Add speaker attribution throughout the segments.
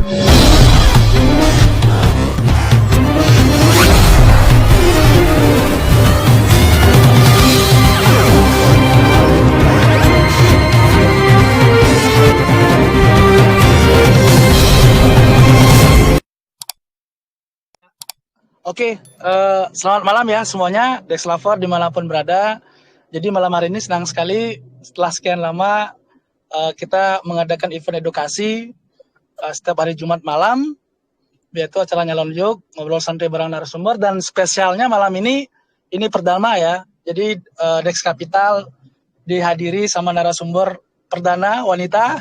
Speaker 1: Oke, selamat malam ya semuanya, Dex Lover dimanapun berada. Jadi malam hari ini senang sekali setelah sekian lama kita mengadakan event edukasi setiap hari Jumat malam, yaitu acara Nyalon Juk, ngobrol santai bareng narasumber, dan spesialnya malam ini perdana ya. Jadi Dex Capital dihadiri sama narasumber perdana wanita,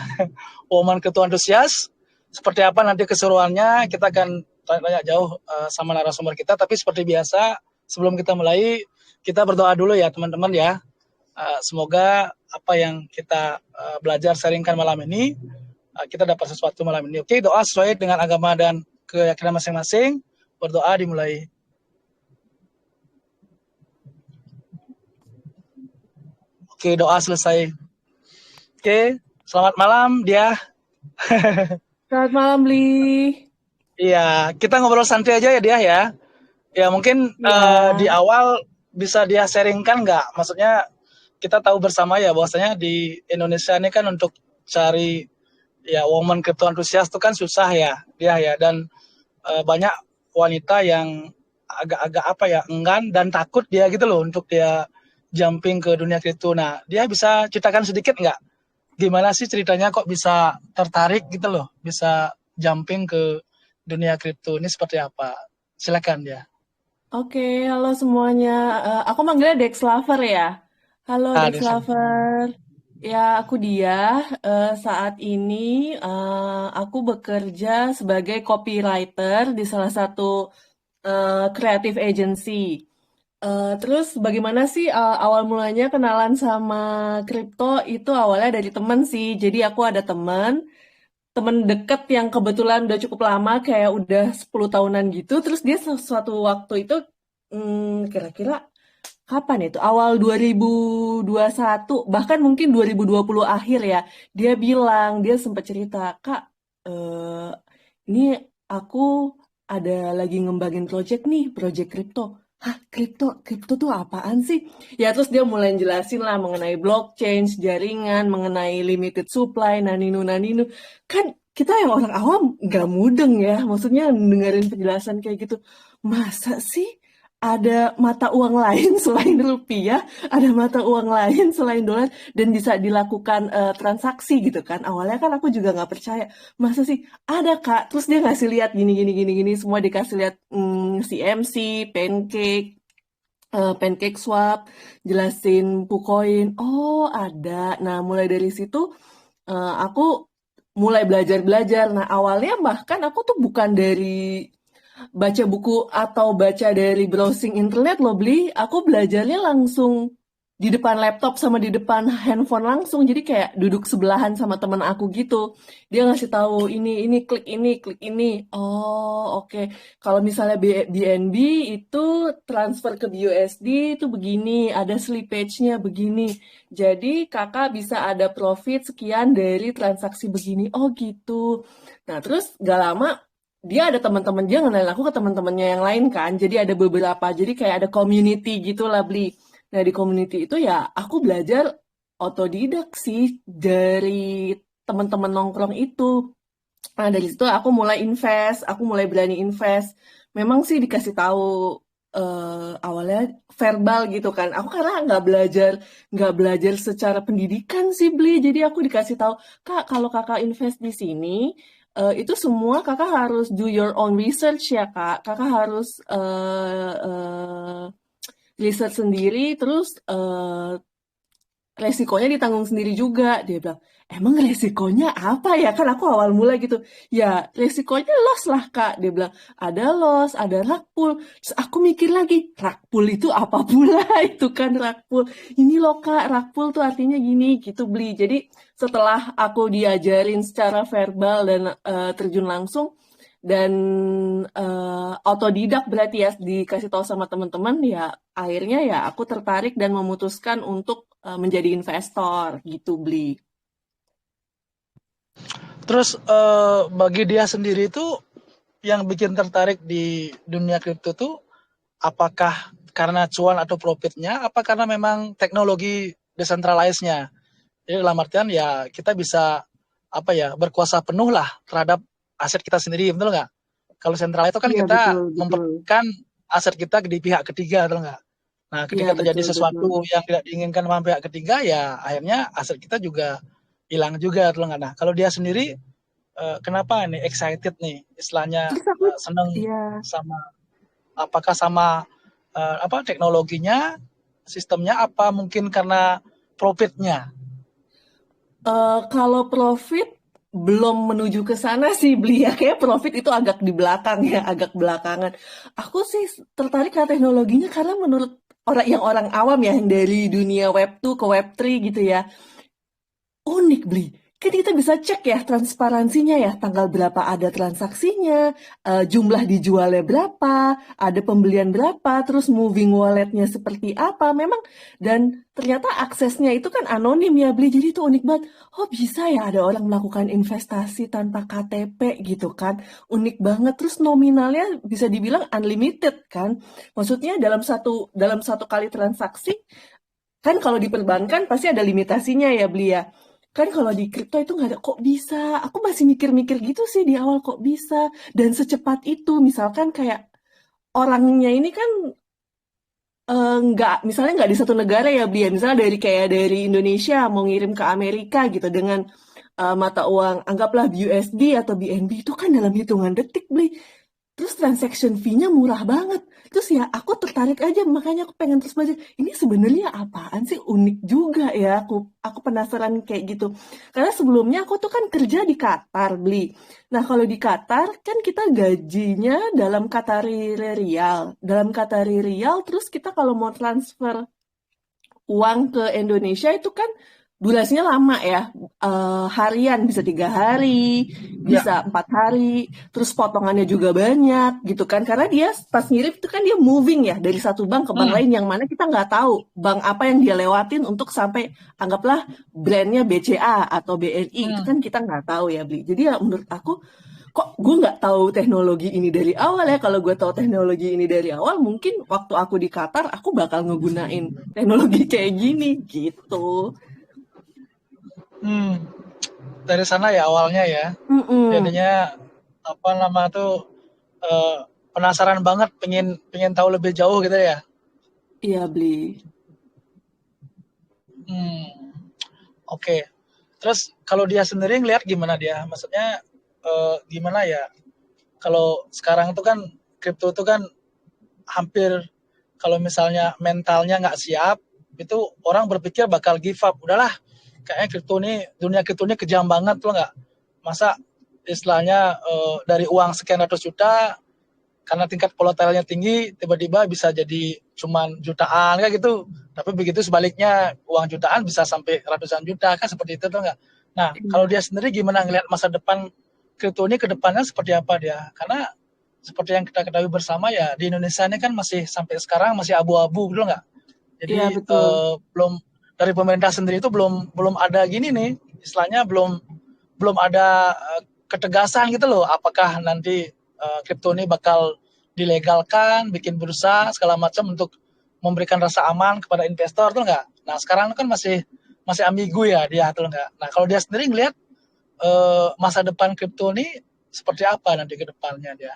Speaker 1: woman ketua antusias. Seperti apa nanti keseruannya, kita akan tanya jauh sama narasumber kita. Tapi seperti biasa, sebelum kita mulai, kita berdoa dulu ya teman-teman ya. Semoga apa yang kita belajar sharingkan malam ini, kita dapat sesuatu malam ini. Oke, doa sesuai dengan agama dan keyakinan masing-masing. Berdoa dimulai. Oke, doa selesai. Oke, selamat malam dia.
Speaker 2: Selamat malam, Bli.
Speaker 1: Iya, kita ngobrol santai aja ya dia ya. Ya mungkin di awal bisa dia sharingkan nggak? Maksudnya kita tahu bersama ya bahwasanya di Indonesia ini kan untuk cari ya woman crypto antusias itu kan susah ya dia ya, dan banyak wanita yang agak-agak apa ya enggan dan takut dia gitu loh untuk dia jumping ke dunia kripto. Nah, dia bisa ceritakan sedikit nggak? Gimana sih ceritanya kok bisa tertarik gitu loh, bisa jumping ke dunia kripto ini seperti apa? Silakan ya.
Speaker 2: Oke, halo semuanya. Aku manggilnya Dex Lover ya. Halo Dex
Speaker 1: Desa.
Speaker 2: Lover. Ya, aku dia. Saat ini aku bekerja sebagai copywriter di salah satu creative agency. Terus bagaimana sih awal mulanya kenalan sama kripto itu awalnya dari temen sih. Jadi aku ada temen deket yang kebetulan udah cukup lama, kayak udah 10 tahunan gitu. Terus dia suatu waktu itu, kira-kira kapan itu? Awal 2021, bahkan mungkin 2020 akhir ya. Dia bilang, dia sempat cerita, Kak, eh, ini aku ada lagi ngembangin project nih, project kripto. Hah, kripto? Kripto tuh apaan sih? Ya, terus dia mulai jelasin lah mengenai blockchain, jaringan, mengenai limited supply, naninu. Kan kita yang orang awam nggak mudeng ya, maksudnya dengerin penjelasan kayak gitu. Masa sih ada mata uang lain selain rupiah, ada mata uang lain selain dolar, dan bisa dilakukan transaksi gitu kan. Awalnya kan aku juga nggak percaya, masa sih ada Kak. Terus dia ngasih lihat gini, semua dikasih lihat, CMC, Pancake Swap, jelasin Pucoin. Oh ada. Nah mulai dari situ aku mulai belajar. Nah awalnya bahkan aku tuh bukan dari baca buku atau baca dari browsing internet loh, Bli. Aku belajarnya langsung di depan laptop sama di depan handphone langsung. Jadi kayak duduk sebelahan sama teman aku gitu. Dia ngasih tahu klik ini. Oh, oke. Kalau misalnya BNB itu transfer ke BUSD itu begini, ada slippage-nya begini. Jadi kakak bisa ada profit sekian dari transaksi begini. Oh gitu. Nah, terus gak lama dia ada teman-teman, dia ngenalin aku ke teman-temannya yang lain kan. Jadi ada beberapa. Jadi kayak ada community gitu lah, Bli. Nah, di community itu ya aku belajar otodidak sih dari teman-teman nongkrong itu. Nah, dari situ aku mulai invest, aku mulai berani invest. Memang sih dikasih tahu awalnya verbal gitu kan. Aku karena nggak belajar secara pendidikan sih, Bli. Jadi aku dikasih tahu, Kak, kalau kakak invest di sini, itu semua kakak harus do your own research ya, Kak. Kakak harus research sendiri, terus resikonya ditanggung sendiri juga. Dia bilang, emang resikonya apa ya? Kan aku awal mulai gitu. Ya, resikonya loss lah, Kak. Dia bilang, ada loss, ada rug pull. Terus aku mikir lagi, rug pull itu apa pula? Itu kan rug pull. Ini loh, Kak, rug pull tuh artinya gini, gitu, Beli. Jadi, setelah aku diajarin secara verbal dan terjun langsung, dan otodidak berarti ya, dikasih tahu sama teman-teman, ya akhirnya ya aku tertarik dan memutuskan untuk menjadi investor gitu, Bli.
Speaker 1: Terus bagi dia sendiri itu yang bikin tertarik di dunia kripto tuh apakah karena cuan atau profitnya, apa karena memang teknologi decentralized-nya? Jadi dalam artian ya kita bisa apa ya berkuasa penuh lah terhadap aset kita sendiri, betul nggak? Kalau sentral itu kan
Speaker 2: Iya,
Speaker 1: kita
Speaker 2: betul, betul.
Speaker 1: mempertahankan aset kita di pihak ketiga, betul nggak? Nah,
Speaker 2: Iya,
Speaker 1: ketika terjadi
Speaker 2: betul, betul.
Speaker 1: sesuatu yang tidak diinginkan sama pihak ketiga, ya akhirnya aset kita juga hilang juga, betul nggak? Nah, kalau dia sendiri kenapa nih excited nih, istilahnya
Speaker 2: Terus aku,
Speaker 1: seneng
Speaker 2: ya,
Speaker 1: sama apakah sama apa teknologinya, sistemnya, apa mungkin karena profitnya?
Speaker 2: kalau profit belum menuju ke sana sih beli ya. Kayak profit itu agak di belakang ya, agak belakangan. Aku sih tertarik ke teknologinya karena menurut orang awam ya, yang dari dunia web 2 ke web 3 gitu ya. Unik, Bli. Kan kita bisa cek ya transparansinya ya, tanggal berapa ada transaksinya, jumlah dijualnya berapa, ada pembelian berapa, terus moving walletnya seperti apa. Memang, dan ternyata aksesnya itu kan anonim ya, Bli. Jadi itu unik banget. Oh, bisa ya ada orang melakukan investasi tanpa KTP gitu kan. Unik banget. Terus nominalnya bisa dibilang unlimited kan. Maksudnya dalam satu kali transaksi, kan kalau di perbankan pasti ada limitasinya ya, Beli ya. Kan kalau di kripto itu nggak ada, kok bisa. Aku masih mikir-mikir gitu sih di awal, kok bisa. Dan secepat itu, misalkan kayak orangnya ini kan misalnya nggak di satu negara ya, Beli ya. Misalnya dari Indonesia mau ngirim ke Amerika gitu dengan mata uang, anggaplah USD atau BNB, itu kan dalam hitungan detik, Beli. Terus transaction fee-nya murah banget. Terus ya aku tertarik aja, makanya aku pengen terus belajar. Ini sebenarnya apaan sih? Unik juga ya. Aku penasaran kayak gitu. Karena sebelumnya aku tuh kan kerja di Qatar, beli. Nah, kalau di Qatar kan kita gajinya dalam Qatari Rial. Dalam Qatari Rial, terus kita kalau mau transfer uang ke Indonesia itu kan durasinya lama ya. Harian bisa 3 hari,
Speaker 1: Ya,
Speaker 2: bisa 4 hari, terus potongannya juga banyak gitu kan, karena dia pas ngirim itu kan dia moving ya dari satu bank ke bank
Speaker 1: hmm,
Speaker 2: lain yang mana kita nggak tahu bank apa yang dia lewatin untuk sampai, anggaplah brandnya BCA atau BNI, itu
Speaker 1: hmm.
Speaker 2: kan kita nggak tahu ya, Bli. Jadi ya menurut aku, kok gue nggak tahu teknologi ini dari awal ya. Kalau gue tahu teknologi ini dari awal, mungkin waktu aku di Qatar aku bakal ngegunain teknologi kayak gini gitu.
Speaker 1: Hmm, dari sana ya awalnya ya.
Speaker 2: Mm-mm.
Speaker 1: Jadinya apa nama tuh eh, penasaran banget, pengen pengen tahu lebih jauh gitu ya.
Speaker 2: Iya, Bli.
Speaker 1: Hmm, oke. Terus kalau dia sendiri ngelihat gimana dia? Maksudnya gimana ya? Kalau sekarang tuh kan kripto tuh kan hampir kalau misalnya mentalnya nggak siap, itu orang berpikir bakal give up. Udahlah, kayaknya kripto ini dunia kripto ini kejam banget loh nggak. Masa istilahnya dari uang sekian ratus juta karena tingkat volatilnya tinggi tiba-tiba bisa jadi cuman jutaan kayak gitu, tapi begitu sebaliknya uang jutaan bisa sampai ratusan juta kan seperti itu tuh nggak. Nah kalau
Speaker 2: Iya.
Speaker 1: dia sendiri gimana ngelihat masa depan kripto ini ke depannya seperti apa dia, karena seperti yang kita ketahui bersama ya di Indonesia ini kan masih sampai sekarang masih abu-abu gitu nggak.
Speaker 2: Iya,
Speaker 1: Jadi
Speaker 2: betul.
Speaker 1: belum dari pemerintah sendiri itu belum belum ada gini nih istilahnya, belum belum ada ketegasan gitu loh, apakah nanti kripto ini bakal dilegalkan, bikin bursa segala macam untuk memberikan rasa aman kepada investor tuh enggak. Nah sekarang kan masih masih ambigu ya dia tuh enggak. Nah kalau dia sendiri ngelihat masa depan kripto ini seperti apa nanti ke depannya dia,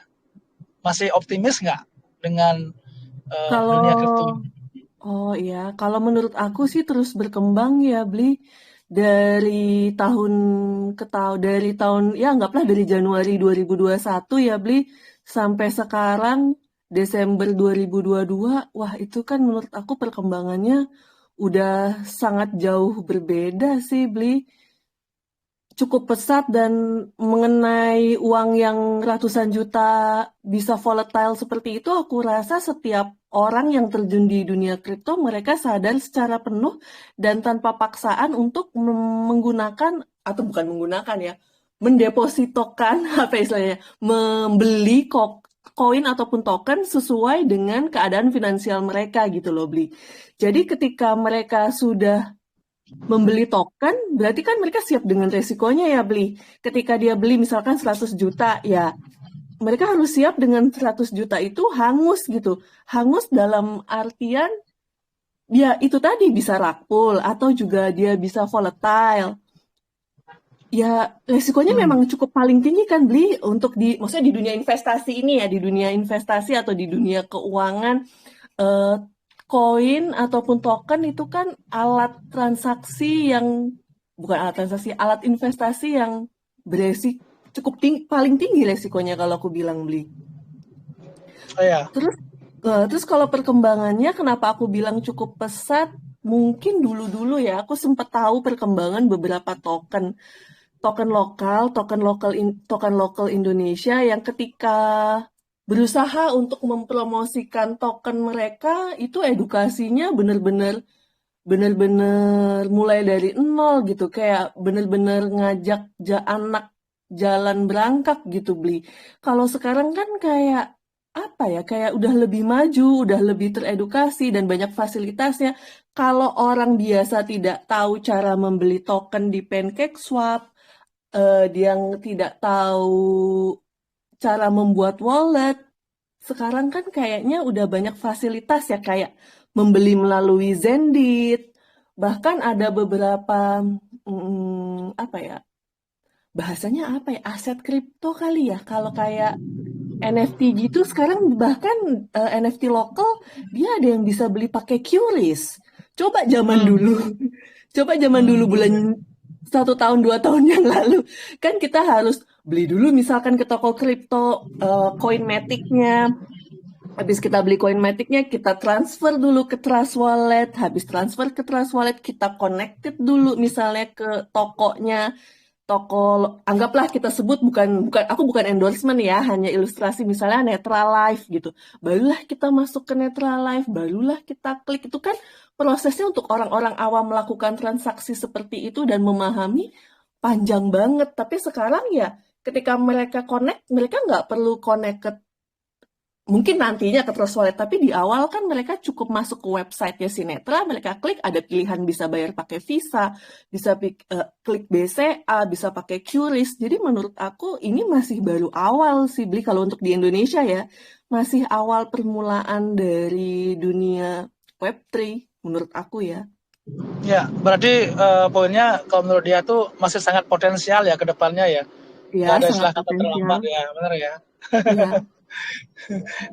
Speaker 1: masih optimis nggak dengan dunia kripto
Speaker 2: Kalau
Speaker 1: ini?
Speaker 2: Oh iya, kalau menurut aku sih terus berkembang ya, Bli. Dari tahun ke tahun, dari tahun, ya anggaplah dari Januari 2021 ya, Bli, sampai sekarang Desember 2022. Wah, itu kan menurut aku perkembangannya udah sangat jauh berbeda sih, Bli. Cukup pesat, dan mengenai uang yang ratusan juta bisa volatile seperti itu, aku rasa setiap orang yang terjun di dunia kripto mereka sadar secara penuh dan tanpa paksaan untuk menggunakan, atau bukan menggunakan ya, mendepositokan apa istilahnya, membeli koin ataupun token sesuai dengan keadaan finansial mereka gitu loh, Bli. Jadi ketika mereka sudah membeli token, berarti kan mereka siap dengan resikonya ya beli. Ketika dia beli misalkan 100 juta, ya mereka harus siap dengan 100 juta itu hangus gitu. Hangus dalam artian dia itu tadi bisa rakpul atau juga dia bisa volatile. Ya, resikonya
Speaker 1: Hmm.
Speaker 2: memang cukup paling tinggi kan beli untuk maksudnya di dunia investasi ini ya, di dunia investasi atau di dunia keuangan, eh, koin ataupun token itu kan alat transaksi yang bukan alat transaksi, alat investasi yang beresik cukup tinggi, paling tinggi resikonya kalau aku bilang beli.
Speaker 1: Oh ya.
Speaker 2: Terus, terus kalau perkembangannya, kenapa aku bilang cukup pesat? Mungkin dulu-dulu ya, aku sempat tahu perkembangan beberapa token lokal Indonesia yang ketika berusaha untuk mempromosikan token mereka itu edukasinya bener-bener mulai dari nol gitu, kayak bener-bener ngajak anak jalan berangkat gitu beli. Kalau sekarang kan kayak apa ya, kayak udah lebih maju, udah lebih teredukasi dan banyak fasilitasnya. Kalau orang biasa tidak tahu cara membeli token di PancakeSwap, dia yang tidak tahu cara membuat wallet, sekarang kan kayaknya udah banyak fasilitas ya, kayak membeli melalui Zendit, bahkan ada beberapa apa ya, bahasanya apa ya, aset kripto kali ya, kalau kayak NFT gitu sekarang bahkan NFT lokal dia ada yang bisa beli pakai QRIS. Coba zaman
Speaker 1: Hmm.
Speaker 2: dulu, coba zaman dulu
Speaker 1: Hmm.
Speaker 2: bulan 1 tahun 2 tahun yang lalu kan kita harus beli dulu misalkan ke toko kripto, koin matic-nya. Habis kita beli koin matic-nya, kita transfer dulu ke Trust Wallet. Habis transfer ke Trust Wallet, kita connected dulu misalnya ke tokonya. Toko, anggaplah kita sebut bukan aku bukan endorsement ya, hanya ilustrasi misalnya Netralife gitu. Barulah kita masuk ke Netralife, barulah kita klik. Itu kan prosesnya untuk orang-orang awam melakukan transaksi seperti itu dan memahami panjang banget. Tapi sekarang ya ketika mereka connect, mereka nggak perlu connect ke mungkin nantinya ke Trust Wallet, tapi di awal kan mereka cukup masuk ke websitenya Sinetra, mereka klik ada pilihan bisa bayar pakai Visa, bisa klik BCA, bisa pakai QRIS. Jadi menurut aku ini masih baru awal sih beli kalau untuk di Indonesia ya, masih awal permulaan dari dunia Web3 menurut aku ya.
Speaker 1: Ya, berarti poinnya kalau menurut dia tuh masih sangat potensial ya ke depannya ya.
Speaker 2: Ya,
Speaker 1: Nggak ada
Speaker 2: sangat
Speaker 1: istilah kata
Speaker 2: potensial.
Speaker 1: terlambat ya, benar ya.
Speaker 2: Ya,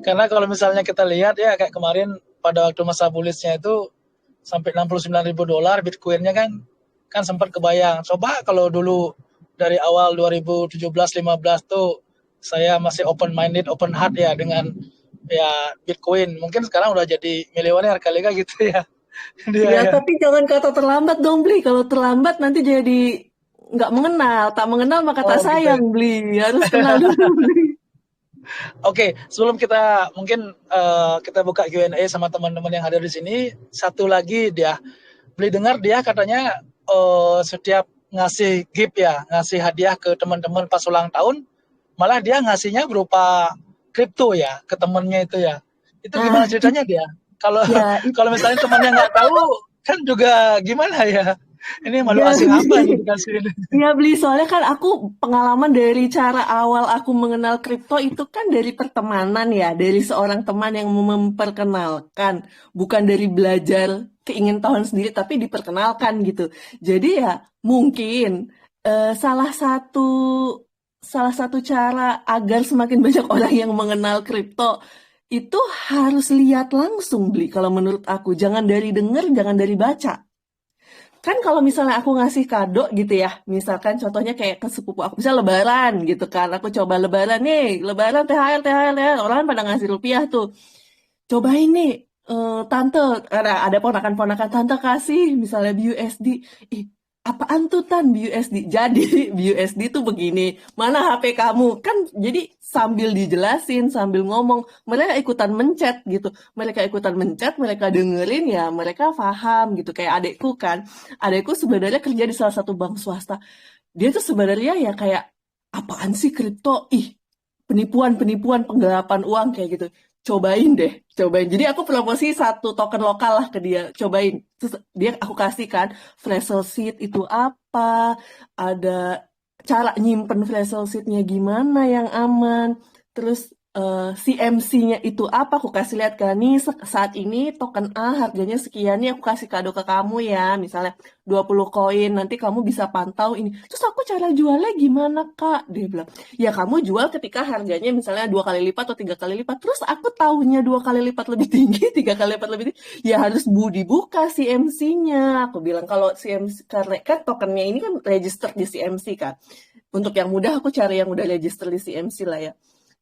Speaker 1: Karena kalau misalnya kita lihat ya kayak kemarin pada waktu masa bullishnya itu sampai 69 ribu dolar Bitcoinnya kan kan sempat kebayang. Coba kalau dulu dari awal 2017-15 tuh saya masih open minded, open heart ya dengan ya Bitcoin. Mungkin sekarang udah jadi miliuner kali kan gitu ya. Dia
Speaker 2: ya
Speaker 1: ya.
Speaker 2: tapi jangan kata terlambat dong beli. Kalau terlambat nanti jadi nggak mengenal. Tak mengenal maka tak
Speaker 1: Oh gitu ya.
Speaker 2: sayang beli. Harus kenal dulu beli.
Speaker 1: Oke, sebelum kita mungkin kita buka Q&A sama teman-teman yang hadir di sini, satu lagi dia beli dengar dia katanya setiap ngasih gift ya, ngasih hadiah ke teman-teman pas ulang tahun, malah dia ngasihnya berupa kripto ya ke temennya itu ya. Itu gimana
Speaker 2: Nah,
Speaker 1: ceritanya dia? Kalau
Speaker 2: ya
Speaker 1: kalau misalnya temannya nggak tahu, kan juga gimana ya? Ini malu asing apa ini
Speaker 2: jadi
Speaker 1: dikasih ini?
Speaker 2: ya beli soalnya kan aku pengalaman dari cara awal aku mengenal kripto itu kan dari pertemanan ya, dari seorang teman yang memperkenalkan, bukan dari belajar keingintahuan sendiri tapi diperkenalkan gitu. Jadi ya mungkin eh, salah satu salah satu cara agar semakin banyak orang yang mengenal kripto itu harus lihat langsung beli kalau menurut aku. Jangan dari dengar, jangan dari baca. Kan kalau misalnya aku ngasih kado gitu ya, misalkan contohnya kayak ke sepupu aku, bisa lebaran gitu kan, aku coba lebaran nih, lebaran THR, THR, THR, orang kan pada ngasih rupiah tuh. Cobain nih, tante, ada ponakan-ponakan tante kasih, misalnya BUSD. Ih, apaan tuh Tan BUSD? Jadi BUSD tuh begini, mana HP kamu? Kan jadi sambil dijelasin, sambil ngomong, mereka ikutan mencet gitu. Mereka ikutan mencet, mereka dengerin ya, mereka paham gitu. Kayak adekku kan, adekku sebenarnya kerja di salah satu bank swasta. Dia tuh sebenarnya ya kayak, apaan sih kripto? Ih, penipuan, penipuan, penggelapan uang kayak gitu. cobain deh, cobain. Jadi aku promosi satu token lokal lah ke dia, cobain. Terus dia aku kasih kan flash sheet itu apa, ada cara nyimpen flash sheet-nya gimana yang aman, terus CMC-nya itu apa, aku kasih lihat kan nih saat ini token A harganya sekian nih aku kasih kado ke kamu ya, misalnya 20 koin, nanti kamu bisa pantau ini. Terus aku cara jualnya gimana Kak? Dia bilang, ya kamu jual ketika harganya misalnya 2 kali lipat atau 3 kali lipat. Terus aku tahunya 2 kali lipat lebih tinggi, 3 kali lipat lebih tinggi. Ya harus dibuka CMC-nya. Aku bilang kalau CMC karena kan tokennya ini kan register di CMC kan. Untuk yang mudah aku cari yang udah register di CMC lah ya.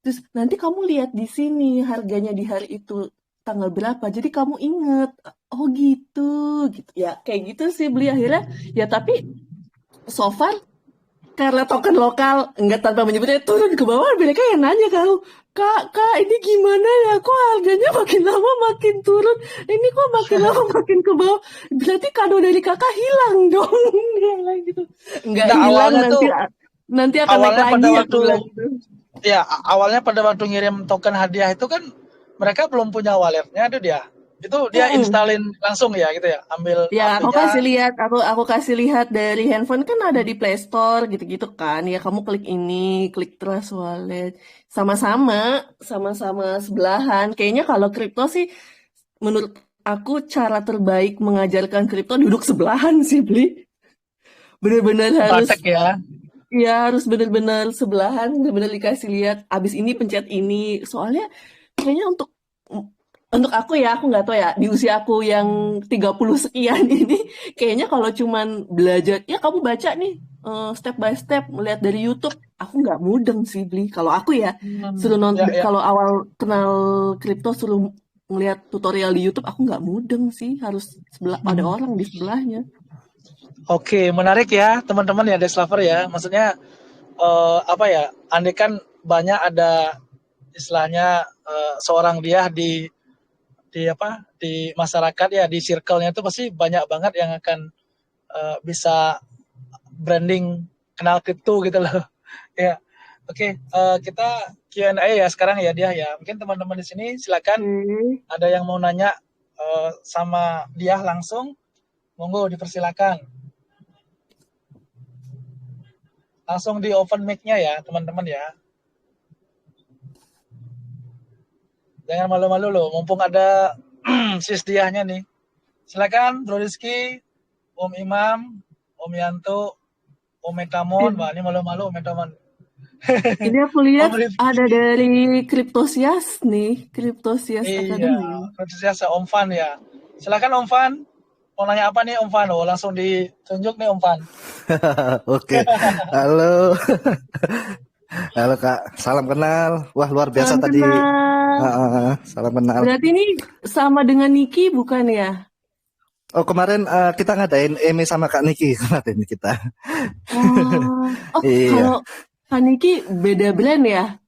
Speaker 2: Terus nanti kamu lihat di sini harganya di hari itu tanggal berapa. Jadi kamu inget, oh gitu, gitu. Ya kayak gitu sih beli akhirnya. Ya tapi so far karena token lokal enggak tanpa menyebutnya turun ke bawah, mereka yang nanya ke aku, kak ini gimana ya, kok harganya makin lama makin turun, ini kok makin lama makin ke bawah, berarti kado dari kakak hilang dong. Dia bilang gitu. Enggak
Speaker 1: Nggak,
Speaker 2: hilang,
Speaker 1: awalnya
Speaker 2: nanti
Speaker 1: tuh
Speaker 2: nanti akan naik
Speaker 1: awalnya pada
Speaker 2: lagi, aku
Speaker 1: waktu
Speaker 2: bilang gitu.
Speaker 1: ya awalnya pada waktu ngirim token hadiah itu kan mereka belum punya walletnya tuh dia. Itu dia
Speaker 2: Mm-mm.
Speaker 1: installin langsung ya gitu ya. Ambil
Speaker 2: Ya, aku kasih
Speaker 1: APK.
Speaker 2: lihat, aku kasih lihat dari handphone kan ada di Play Store gitu-gitu kan. Ya, kamu klik ini, klik Trust Wallet. Sama-sama, sama-sama sebelahan. Kayaknya kalau kripto sih, menurut aku cara terbaik mengajarkan kripto duduk sebelahan sih, Bli. Bener-bener
Speaker 1: Praktek
Speaker 2: harus,
Speaker 1: ya.
Speaker 2: ya harus bener-bener sebelahan, bener-bener dikasih lihat. Abis ini pencet ini. Soalnya kayaknya untuk aku ya, aku nggak tahu ya, di usia aku yang 30 sekian ini, kayaknya kalau cuman belajar, ya kamu baca nih, step by step, melihat dari YouTube, aku nggak mudeng sih, beli. Kalau aku ya, suruh
Speaker 1: Ya, ya.
Speaker 2: kalau awal kenal kripto, suruh ngeliat tutorial di YouTube, aku nggak mudeng sih, harus ada orang di sebelahnya.
Speaker 1: Oke, menarik ya teman-teman ya Dex Lover ya. Maksudnya apa ya? Andai kan banyak ada istilahnya seorang dia di apa di masyarakat ya di circle-nya itu pasti banyak banget yang akan bisa branding kenal kripto gitu loh. Ya. Oke, kita Q&A ya sekarang ya dia ya. Mungkin teman-teman di sini silakan
Speaker 2: Oke.
Speaker 1: ada yang mau nanya sama dia langsung, monggo dipersilakan. Langsung di open mic-nya ya, teman-teman ya. Jangan malu-malu loh, mumpung ada sis diahnya nih. Silakan Bro Rizky, Om Imam, Om Yanto, Om Metamon. Wah, ini malu-malu Om Metamon.
Speaker 2: Ini aku lihat
Speaker 1: Om
Speaker 2: ada
Speaker 1: Rizky.
Speaker 2: dari Kriptosias nih, Kriptosias
Speaker 1: Iya,
Speaker 2: Academy.
Speaker 1: antusias Om Fan ya. Silakan Om Fan. Mau nanya apa nih Om Fan? Oh, langsung ditunjuk nih Om Fan.
Speaker 3: Oke, halo, halo Kak, salam kenal. Wah luar biasa
Speaker 2: Salam
Speaker 3: tadi.
Speaker 2: kenal.
Speaker 3: Salam kenal.
Speaker 2: Berarti ini sama dengan Niki bukan ya?
Speaker 3: Oh kemarin kita ngadain EME sama Kak Niki kemarin kita.
Speaker 2: Oh, oh
Speaker 3: Iya,
Speaker 2: kalau Kak Niki beda brand ya?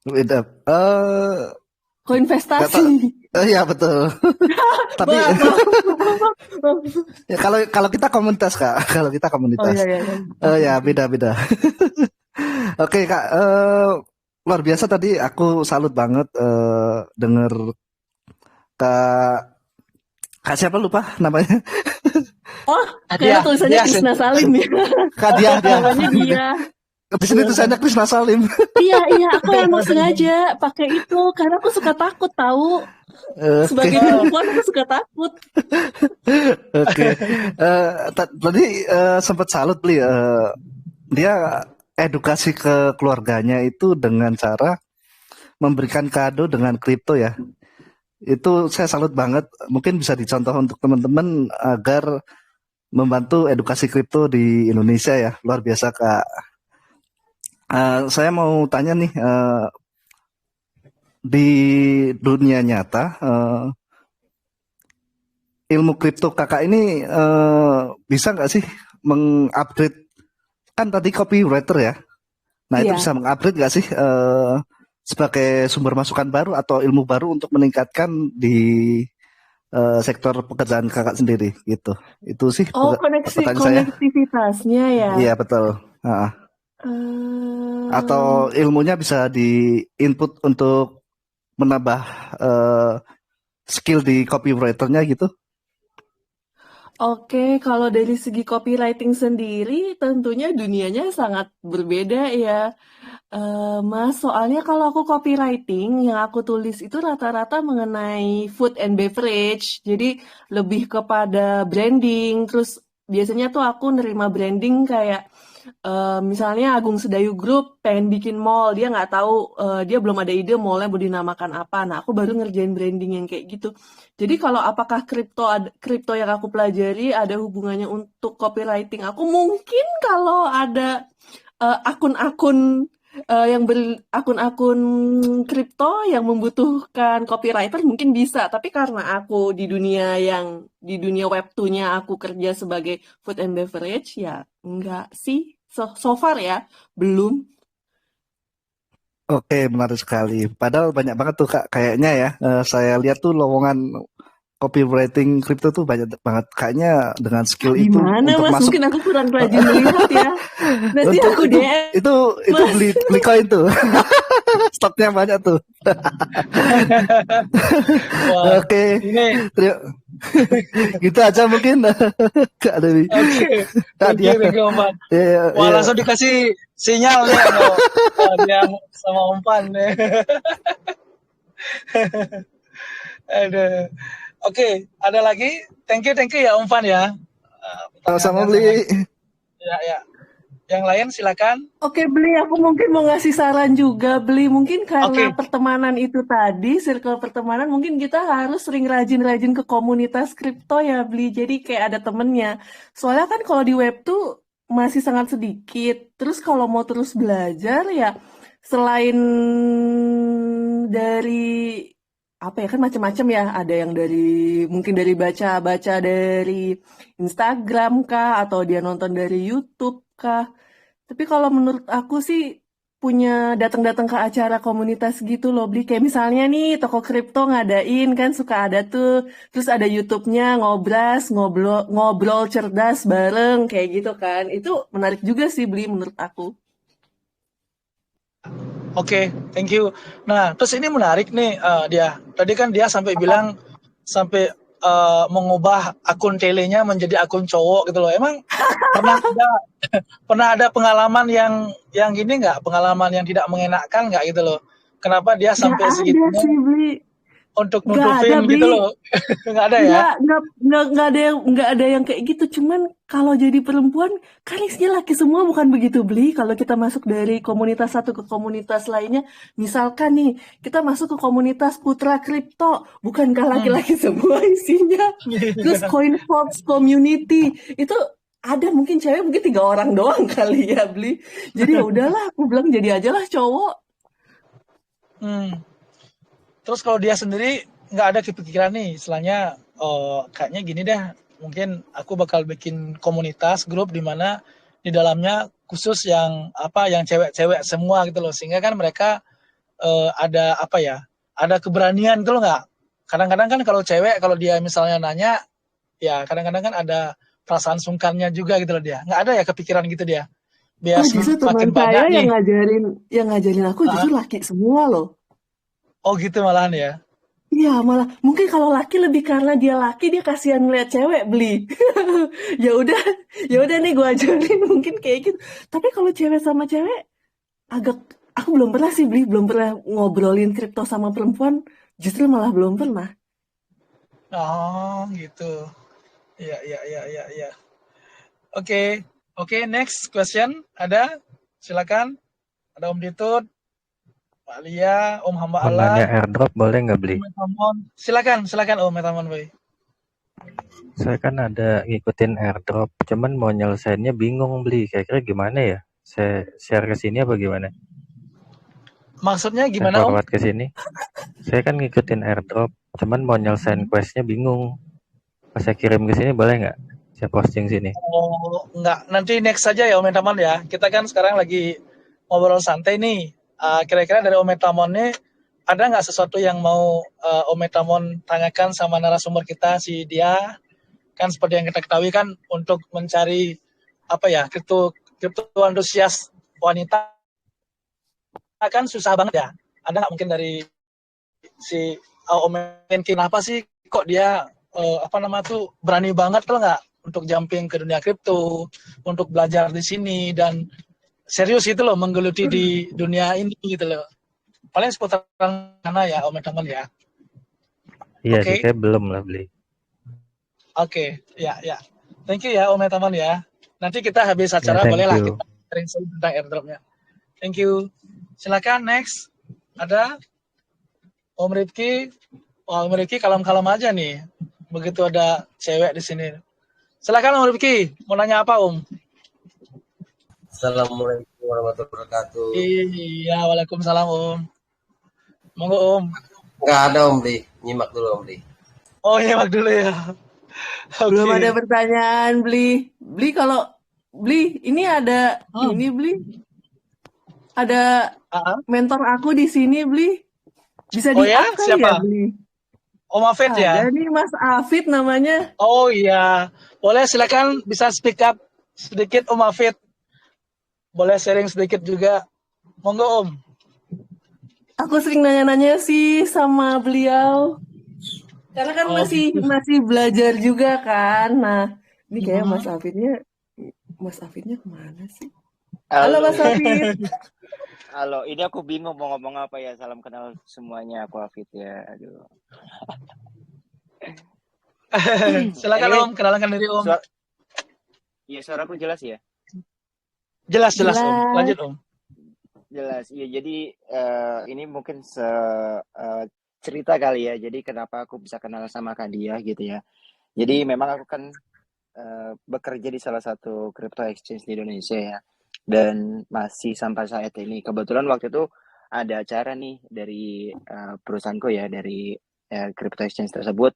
Speaker 3: beda. Nggak
Speaker 2: Koinvestasi.
Speaker 3: tahu. Iya betul. Tapi
Speaker 2: Maaf, maaf.
Speaker 3: ya, kalau kita komunitas Kak, kalau kita
Speaker 2: Oh
Speaker 3: komunitas.
Speaker 2: iya, iya, iya. Oke,
Speaker 3: Ya
Speaker 2: oke.
Speaker 3: beda-beda. Oke Kak, luar biasa tadi aku salut banget denger Kak Kak siapa lupa namanya?
Speaker 2: Oh, karena
Speaker 1: Hadiah,
Speaker 2: tulisannya
Speaker 1: hadiah sih.
Speaker 2: Krishna Salim ya.
Speaker 3: Kak dia.
Speaker 2: Namanya dia.
Speaker 3: Di sini tulisannya Krisna Salim.
Speaker 2: Iya, iya, aku emang sengaja pakai itu karena aku suka takut tahu.
Speaker 3: Oke,
Speaker 2: Sebagai perempuan aku suka takut.
Speaker 3: oke. Tadi sempat salut beli. Dia edukasi ke keluarganya itu dengan cara memberikan kado dengan kripto ya. Itu saya salut banget. Mungkin bisa dicontoh untuk teman-teman agar membantu edukasi kripto di Indonesia ya. Luar biasa Kak. Saya mau tanya nih, di dunia nyata, ilmu kripto kakak ini bisa nggak sih mengupgrade, kan tadi copywriter ya, nah itu
Speaker 2: Iya.
Speaker 3: bisa mengupgrade nggak sih sebagai sumber masukan baru atau ilmu baru untuk meningkatkan di sektor pekerjaan kakak sendiri gitu. Itu sih
Speaker 2: Oh,
Speaker 3: pertanyaan saya.
Speaker 2: konektivitasnya ya.
Speaker 3: Iya betul. Atau
Speaker 2: Eh,
Speaker 3: ilmunya bisa di input untuk menambah skill di copywriternya gitu?
Speaker 2: Oke, kalau dari segi copywriting sendiri, tentunya dunianya sangat berbeda ya, Mas. Soalnya kalau aku copywriting, yang aku tulis itu rata-rata mengenai food and beverage. Jadi lebih kepada branding. Terus biasanya tuh aku nerima branding kayak misalnya Agung Sedayu Group pengen bikin mall, dia nggak tahu, dia belum ada ide mallnya mau dinamakan apa. Nah, aku baru ngerjain branding yang kayak gitu. Jadi kalau apakah kripto yang aku pelajari ada hubungannya untuk copywriting? Aku mungkin kalau ada akun-akun akun-akun kripto yang membutuhkan copywriter mungkin bisa, tapi karena aku di dunia webtoonnya aku kerja sebagai food and beverage ya enggak sih. So far ya, belum.
Speaker 3: Oke, menarik sekali. Padahal banyak banget tuh Kak, kayaknya ya. Saya lihat tuh lowongan copywriting crypto tuh banyak banget. Kayaknya dengan skill itu
Speaker 2: Gimana
Speaker 3: untuk
Speaker 2: Mas?
Speaker 3: masuk
Speaker 2: Mungkin aku kurang rajin melihat ya. Nanti
Speaker 3: untuk
Speaker 2: aku DM
Speaker 3: itu
Speaker 2: Mas.
Speaker 3: beli koin tuh. Stoknya banyak tuh.
Speaker 1: Wah,
Speaker 3: Oke,
Speaker 1: ini
Speaker 3: gitu aja mungkin. Kak Dewi.
Speaker 1: oke.
Speaker 3: Kak dia.
Speaker 1: Thank you Umpan.
Speaker 3: Iya,
Speaker 1: Wah,
Speaker 3: iya.
Speaker 1: langsung dikasih sinyal nih dia sama Umpan nih. Aduh. Oke, ada lagi? Thank you ya Umpan ya.
Speaker 3: Sama-sama
Speaker 1: Pertanyaannya sangat
Speaker 3: beli.
Speaker 1: ya ya. Yang lain silakan.
Speaker 2: Oke, Beli, aku mungkin mau ngasih saran juga, Beli. Mungkin karena
Speaker 1: Oke,
Speaker 2: pertemanan itu tadi, circle pertemanan, mungkin kita harus sering rajin-rajin ke komunitas kripto ya, Beli. Jadi kayak ada temennya. Soalnya kan kalau di web tuh masih sangat sedikit. Terus kalau mau terus belajar ya, selain dari apa ya kan macam-macam ya, ada yang dari mungkin dari baca-baca dari Instagram kah, atau dia nonton dari YouTube kah. Tapi kalau menurut aku sih punya datang-datang ke acara komunitas gitu loh, Beli. Kayak misalnya nih toko kripto ngadain kan suka ada tuh. Terus ada YouTube-nya ngobras, ngobrol, ngobrol cerdas bareng kayak gitu kan. Itu menarik juga sih, Beli, menurut aku.
Speaker 1: oke, thank you. Nah, terus ini menarik nih dia. Tadi kan dia sampai bilang sampai mengubah akun telenya menjadi akun cowok gitu loh. Emang pernah ada pernah ada pengalaman yang gini nggak? Pengalaman yang tidak mengenakkan nggak gitu loh? Kenapa dia
Speaker 2: Gak
Speaker 1: sampai
Speaker 2: ada
Speaker 1: segitunya
Speaker 2: sih, Beli.
Speaker 1: untuk
Speaker 2: Gak ada,
Speaker 1: nutupin gitu
Speaker 2: Beli.
Speaker 1: loh? Nggak ada ya?
Speaker 2: Nggak ada yang kayak gitu. Cuman kalau jadi perempuan, kan isinya laki semua bukan begitu, Beli. Kalau kita masuk dari komunitas satu ke komunitas lainnya, misalkan nih, kita masuk ke komunitas putra kripto, bukankah
Speaker 1: Hmm.
Speaker 2: laki-laki semua isinya? Terus CoinFox community, itu ada mungkin cewek mungkin 3 orang doang kali ya, Beli. Jadi ya udahlah, aku bilang jadi aja lah cowok.
Speaker 1: Hmm. Terus kalau dia sendiri nggak ada kepikiran nih, istilahnya oh, kayaknya gini deh, mungkin aku bakal bikin komunitas grup di mana di dalamnya khusus yang apa yang cewek-cewek semua gitu loh, sehingga kan mereka ada apa ya, ada keberanian gitu loh nggak? Kadang-kadang kan kalau cewek kalau dia misalnya nanya, ya kadang-kadang kan ada perasaan sungkannya juga gitu loh dia. Nggak ada ya kepikiran gitu dia. Biar
Speaker 2: Oh, justru teman
Speaker 1: makin banyak
Speaker 2: saya
Speaker 1: nih.
Speaker 2: yang ngajarin aku
Speaker 1: Ah,
Speaker 2: justru laki semua loh.
Speaker 1: oh gitu malahan ya.
Speaker 2: Iya, malah mungkin kalau laki lebih karena dia laki dia kasihan ngeliat cewek beli. Ya udah, ya udah nih gue ajarin mungkin kayak gitu. Tapi kalau cewek sama cewek agak aku belum pernah sih beli, belum pernah ngobrolin kripto sama perempuan, justru malah belum pernah.
Speaker 1: Oh gitu. Iya, iya, iya, iya, iya. Oke, oke, next question. Ada? Silakan. Ada Om Ditut, Pak Lia, Om Hamba
Speaker 4: Mau
Speaker 1: Allah,
Speaker 4: nanya airdrop boleh nggak beli?
Speaker 1: Om Metamon. Silakan, silakan Om Metamon, Boy.
Speaker 4: Saya kan ada ngikutin airdrop, cuman mau nyelesainnya bingung beli. Kira-kira gimana ya? Saya share ke sini apa gimana?
Speaker 1: Maksudnya
Speaker 4: Saya
Speaker 1: gimana Om?
Speaker 4: forward ke sini. Saya kan ngikutin airdrop, cuman mau nyelesain questnya bingung. Pas saya kirim ke sini boleh nggak? Saya posting sini.
Speaker 1: Oh, enggak. Nanti next saja ya Om Metamon ya. Kita kan sekarang lagi ngobrol santai nih. Kira-kira dari Om Metamon nih, ada nggak sesuatu yang mau Om Metamon tanyakan sama narasumber kita, si dia? Kan seperti yang kita ketahui kan untuk mencari apa ya kripto antusias wanita kan susah banget ya. Ada nggak mungkin dari si Om Enki, kenapa sih kok dia berani banget tuh nggak untuk jumping ke dunia kripto, untuk belajar di sini dan serius gitu loh menggeluti di dunia ini gitu loh. Paling seputaran sana ya Om teman ya.
Speaker 4: Iya sih,
Speaker 1: Oke.
Speaker 4: kayak belum lah beli.
Speaker 1: Oke, ya. Thank you ya Om teman ya. Nanti kita habis acara
Speaker 4: thank
Speaker 1: bolehlah
Speaker 4: you.
Speaker 1: kita sharing tentang airdropnya. Thank you. Silakan next. Ada Om Rifki. Om Rifki kalem-kalem aja nih. Begitu ada cewek di sini. Silakan Om Rifki, mau nanya apa Om?
Speaker 5: Assalamualaikum warahmatullahi wabarakatuh.
Speaker 1: Iya, waalaikumsalam Om. Monggo Om.
Speaker 5: Nggak ada Om Bli, nyimak dulu Om Bli.
Speaker 1: Oh nyimak dulu ya.
Speaker 2: Belum ada pertanyaan, Bli. Bli kalau Bli, ini ada ini Bli. Ada mentor aku di sini, Bli. Bisa di-up kali
Speaker 1: siapa?
Speaker 2: ya, Bli?
Speaker 1: Om Afid ya?
Speaker 2: Ada nih Mas Afid namanya.
Speaker 1: Oh iya. Boleh silakan bisa speak up sedikit Om Afid. Boleh sharing sedikit juga. Monggo Om.
Speaker 2: Aku sering nanya-nanya sih sama beliau. Karena kan masih belajar juga kan. Nah, ini kayak Mas Afidnya kemana sih? Halo Mas Afid.
Speaker 6: Halo, ini aku bingung mau ngomong apa ya. Salam kenal semuanya, aku Afid ya. Aduh.
Speaker 1: Silakan Om, kenalkan diri Om.
Speaker 6: Iya, suaraku jelas ya?
Speaker 1: Jelas Om. Lanjut Om.
Speaker 6: Jelas. Iya, jadi ini mungkin cerita kali ya. Jadi kenapa aku bisa kenal sama Kadia gitu ya. Jadi memang aku kan bekerja di salah satu crypto exchange di Indonesia ya. Dan masih sampai saat ini. Kebetulan waktu itu ada acara nih dari perusahaanku ya, dari crypto exchange tersebut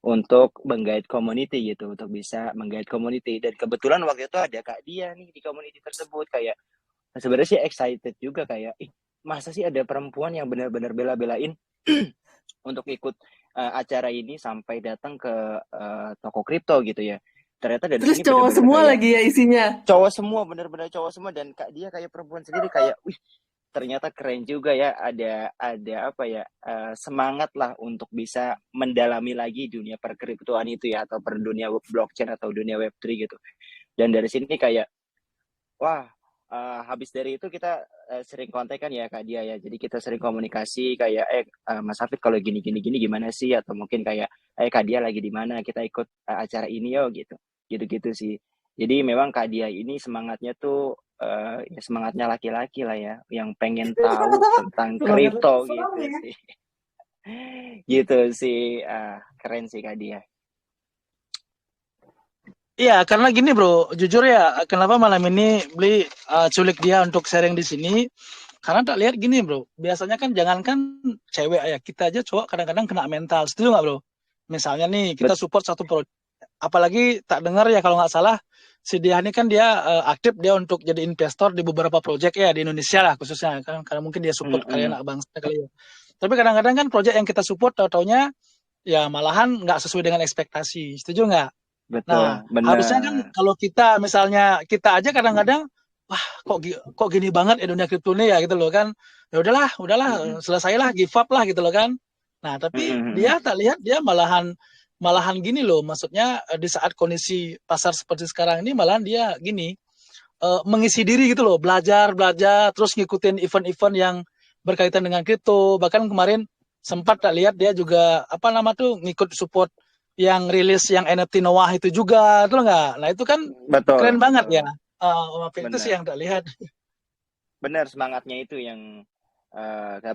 Speaker 6: untuk meng-guide community gitu, untuk bisa meng-guide community. Dan kebetulan waktu itu ada Kak Dia nih di community tersebut, kayak sebenarnya sih excited juga, kayak masa sih ada perempuan yang benar-benar bela-belain untuk ikut acara ini sampai datang ke toko kripto gitu ya. Ternyata dari
Speaker 2: terus
Speaker 6: sini
Speaker 2: cowok
Speaker 6: bener-bener
Speaker 2: semua
Speaker 6: kayak,
Speaker 2: lagi ya isinya.
Speaker 6: Cowok semua, bener-bener cowok semua. Dan Kak Dia kayak perempuan sendiri kayak, wih ternyata keren juga ya, ada apa ya, semangat lah untuk bisa mendalami lagi dunia perkriptoan itu ya, atau per dunia blockchain atau dunia Web3 gitu. Dan dari sini kayak, wah, habis dari itu kita sering kontak kan ya Kak Dia ya. Jadi kita sering komunikasi kayak Mas Hafid kalau gini gimana sih, atau mungkin kayak Kak Dia lagi di mana, kita ikut acara ini yo gitu. Gitu-gitu sih. Jadi memang Kak Dia ini semangatnya tuh ya semangatnya laki-laki lah ya, yang pengen tahu tentang kripto gitu ya sih. Gitu sih, keren sih Kak Dia.
Speaker 1: Iya, karena gini bro, jujur ya, kenapa malam ini beli culik dia untuk sharing di sini? Karena tak lihat gini bro, biasanya kan jangankan cewek ya, kita aja cowok kadang-kadang kena mental, setuju nggak bro? Misalnya nih kita support satu project, apalagi tak dengar ya kalau nggak salah, si dia ini kan dia aktif dia untuk jadi investor di beberapa project ya di Indonesia lah khususnya kan, karena mungkin dia support karya anak bangsa kali ya. Tapi kadang-kadang kan project yang kita support tau-taunya ya malahan nggak sesuai dengan ekspektasi, setuju nggak?
Speaker 6: Betul,
Speaker 1: Nah,
Speaker 6: bener.
Speaker 1: harusnya kan kalau kita misalnya kita aja kadang-kadang wah kok gini banget ya dunia kripto ini ya gitu loh kan. Ya udahlah, selesailah, give up lah gitu loh kan. Nah, tapi dia tak lihat dia malahan gini loh, maksudnya di saat kondisi pasar seperti sekarang ini malahan dia gini mengisi diri gitu loh, belajar terus ngikutin event-event yang berkaitan dengan kripto. Bahkan kemarin sempat tak lihat dia juga ngikut support yang rilis yang NFT Noah itu juga, tuh nggak? Nah itu kan
Speaker 6: betul,
Speaker 1: keren banget ya. Itu sih
Speaker 6: Bener.
Speaker 1: yang tak lihat.
Speaker 6: Bener, semangatnya itu yang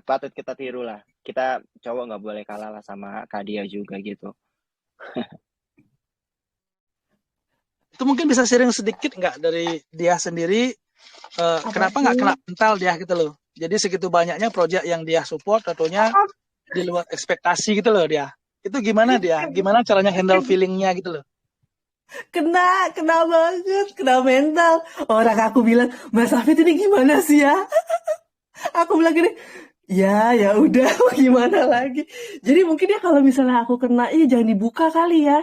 Speaker 6: patut kita tiru lah. Kita cowok nggak boleh kalah lah sama Kak Dia juga gitu.
Speaker 1: Itu mungkin bisa sharing sedikit nggak dari dia sendiri, kenapa nggak kena mental dia gitu loh. Jadi segitu banyaknya project yang dia support, tentunya di luar ekspektasi gitu loh dia. Itu gimana dia? Gimana caranya handle feelingnya gitu loh?
Speaker 2: Kena banget, kena mental. Orang aku bilang, Mas Hafid ini gimana sih ya? Aku bilang gini, ya udah, gimana lagi? Jadi mungkin ya kalau misalnya aku kena, jangan dibuka kali ya.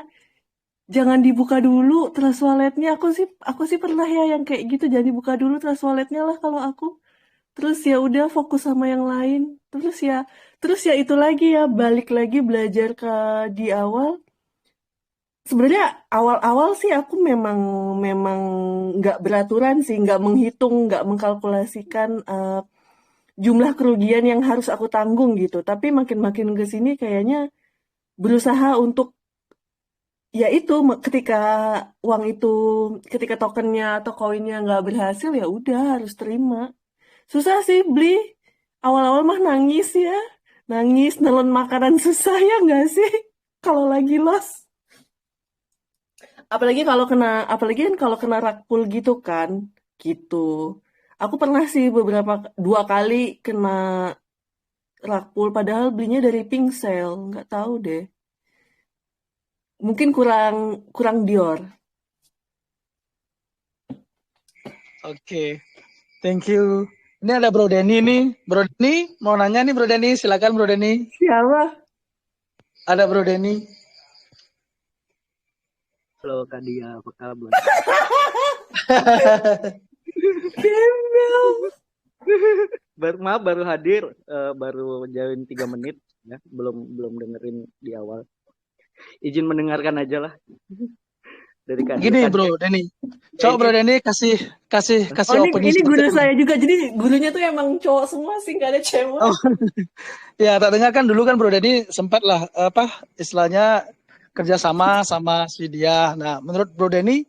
Speaker 2: Jangan dibuka dulu trust walletnya. Aku sih pernah ya yang kayak gitu, jangan dibuka dulu trust walletnya lah kalau aku. Terus ya udah fokus sama yang lain. Terus ya itu lagi ya, balik lagi belajar ke di awal. Sebenarnya awal-awal sih aku memang memang nggak beraturan sih, nggak menghitung, nggak mengkalkulasikan jumlah kerugian yang harus aku tanggung gitu. Tapi makin-makin ke sini kayaknya berusaha untuk ya itu ketika tokennya atau koinnya nggak berhasil ya udah harus terima. Susah sih beli. Awal-awal mah nangis ya. Nangis, nelen makanan susah ya nggak sih? Kalau lagi loss. Apalagi kan kalau kena rakpul gitu kan. Gitu. Aku pernah sih 2 kali kena rakpul padahal belinya dari Pingsale. Nggak tahu deh. Mungkin kurang kurang Dior.
Speaker 1: Oke, thank you. Ini ada Bro Denny nih. Bro Denny mau nanya nih Bro Denny, silakan Bro Denny.
Speaker 2: Siapa?
Speaker 1: Ada Bro Denny.
Speaker 7: Halo Kak Dia, apa kabar?
Speaker 2: Gembel.
Speaker 7: Baru hadir, baru jauhin 3 menit ya, belum dengerin di awal. Izin mendengarkan aja lah dari Kak Dia.
Speaker 1: Gini Bro Denny. Coba Bro Denny kasih
Speaker 2: Oh
Speaker 1: opening
Speaker 2: ini
Speaker 1: sedikit.
Speaker 2: guru saya juga, jadi gurunya tuh emang cowok semua sih, nggak ada cewek.
Speaker 1: Oh, ya tak dengar kan dulu kan Bro Denny sempat lah istilahnya kerjasama sama si dia. Nah menurut Bro Denny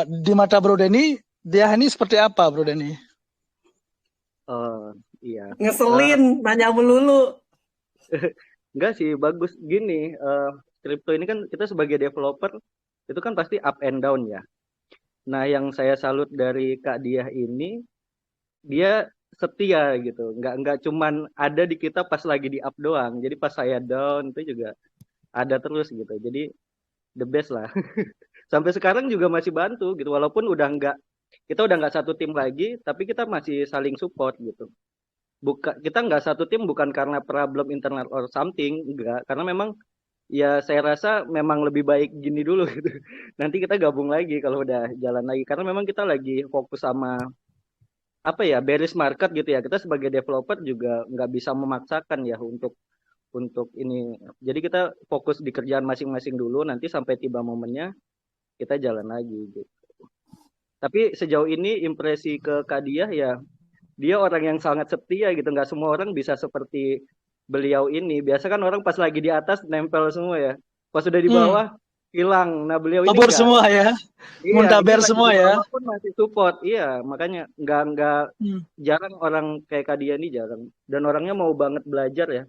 Speaker 1: di mata Bro Denny dia ini seperti apa Bro Denny?
Speaker 7: Iya.
Speaker 2: Ngeselin, nanya melulu.
Speaker 7: Enggak sih, bagus gini. Kripto ini kan kita sebagai developer itu kan pasti up and down ya. Nah, yang saya salut dari Kak Diah ini, dia setia gitu. Nggak cuman ada di kita pas lagi di up doang. Jadi pas saya down itu juga ada terus gitu. Jadi the best lah. Sampai sekarang juga masih bantu gitu. Walaupun kita udah nggak satu tim lagi, tapi kita masih saling support gitu. Kita nggak satu tim bukan karena problem internal or something, enggak. Karena memang ya saya rasa memang lebih baik gini dulu gitu. Nanti kita gabung lagi kalau udah jalan lagi. Karena memang kita lagi fokus sama bearish market gitu ya. Kita sebagai developer juga nggak bisa memaksakan ya untuk ini. Jadi kita fokus di kerjaan masing-masing dulu. Nanti sampai tiba momennya kita jalan lagi gitu. Tapi sejauh ini impresi ke Kak Diah ya, dia orang yang sangat setia gitu. Nggak semua orang bisa seperti beliau ini. Biasa kan orang pas lagi di atas nempel semua ya. Pas sudah di bawah hilang. Nah beliau ini
Speaker 1: Kabur
Speaker 7: enggak.
Speaker 1: semua ya.
Speaker 7: Iya,
Speaker 1: Muntaber
Speaker 7: ini
Speaker 1: semua
Speaker 7: lagi di
Speaker 1: ya.
Speaker 7: bawah pun masih support. Iya, makanya nggak jarang orang kayak Kak Dia ini jarang. Dan orangnya mau banget belajar ya.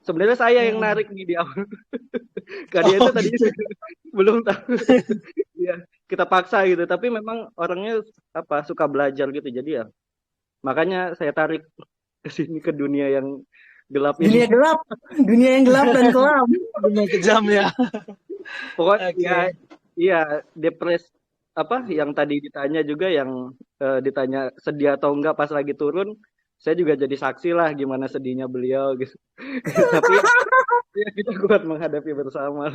Speaker 7: Sebenarnya saya yang narik nih di awal. Kak Dia itu tadi belum tahu. Ya, kita paksa gitu. Tapi memang orangnya suka belajar gitu. Jadi ya makanya saya tarik ke sini ke dunia yang gelap ini.
Speaker 2: Dunia yang gelap dan kelam.
Speaker 1: Dunia kejam ya.
Speaker 7: Pokoknya iya depres yang tadi ditanya juga yang ditanya sedih atau enggak pas lagi turun, saya juga jadi saksi lah gimana sedihnya beliau gitu. Tapi ya kita kuat menghadapi bersama.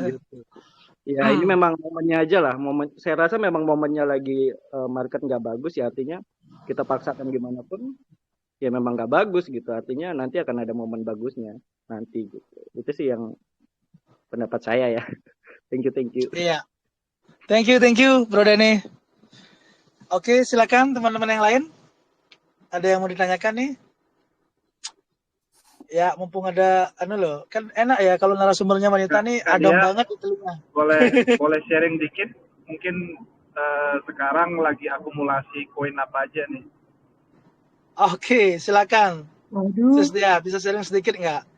Speaker 7: Gitu. Ya ini memang momennya aja lah. Saya rasa memang momennya lagi market nggak bagus ya, artinya kita paksakan gimana pun ya memang nggak bagus gitu. Artinya nanti akan ada momen bagusnya nanti gitu. Itu sih yang pendapat saya ya. Thank you.
Speaker 1: Iya. Thank you Bro Denny. Oke, silakan teman-teman yang lain. Ada yang mau ditanyakan nih? Ya, mumpung ada kan enak ya kalau narasumbernya wanita nih, adem banget di telinga.
Speaker 8: Boleh sharing dikit? Mungkin sekarang lagi akumulasi koin apa aja nih?
Speaker 1: Oke, silakan.
Speaker 2: Waduh.
Speaker 1: Sis Dia, bisa sharing sedikit nggak?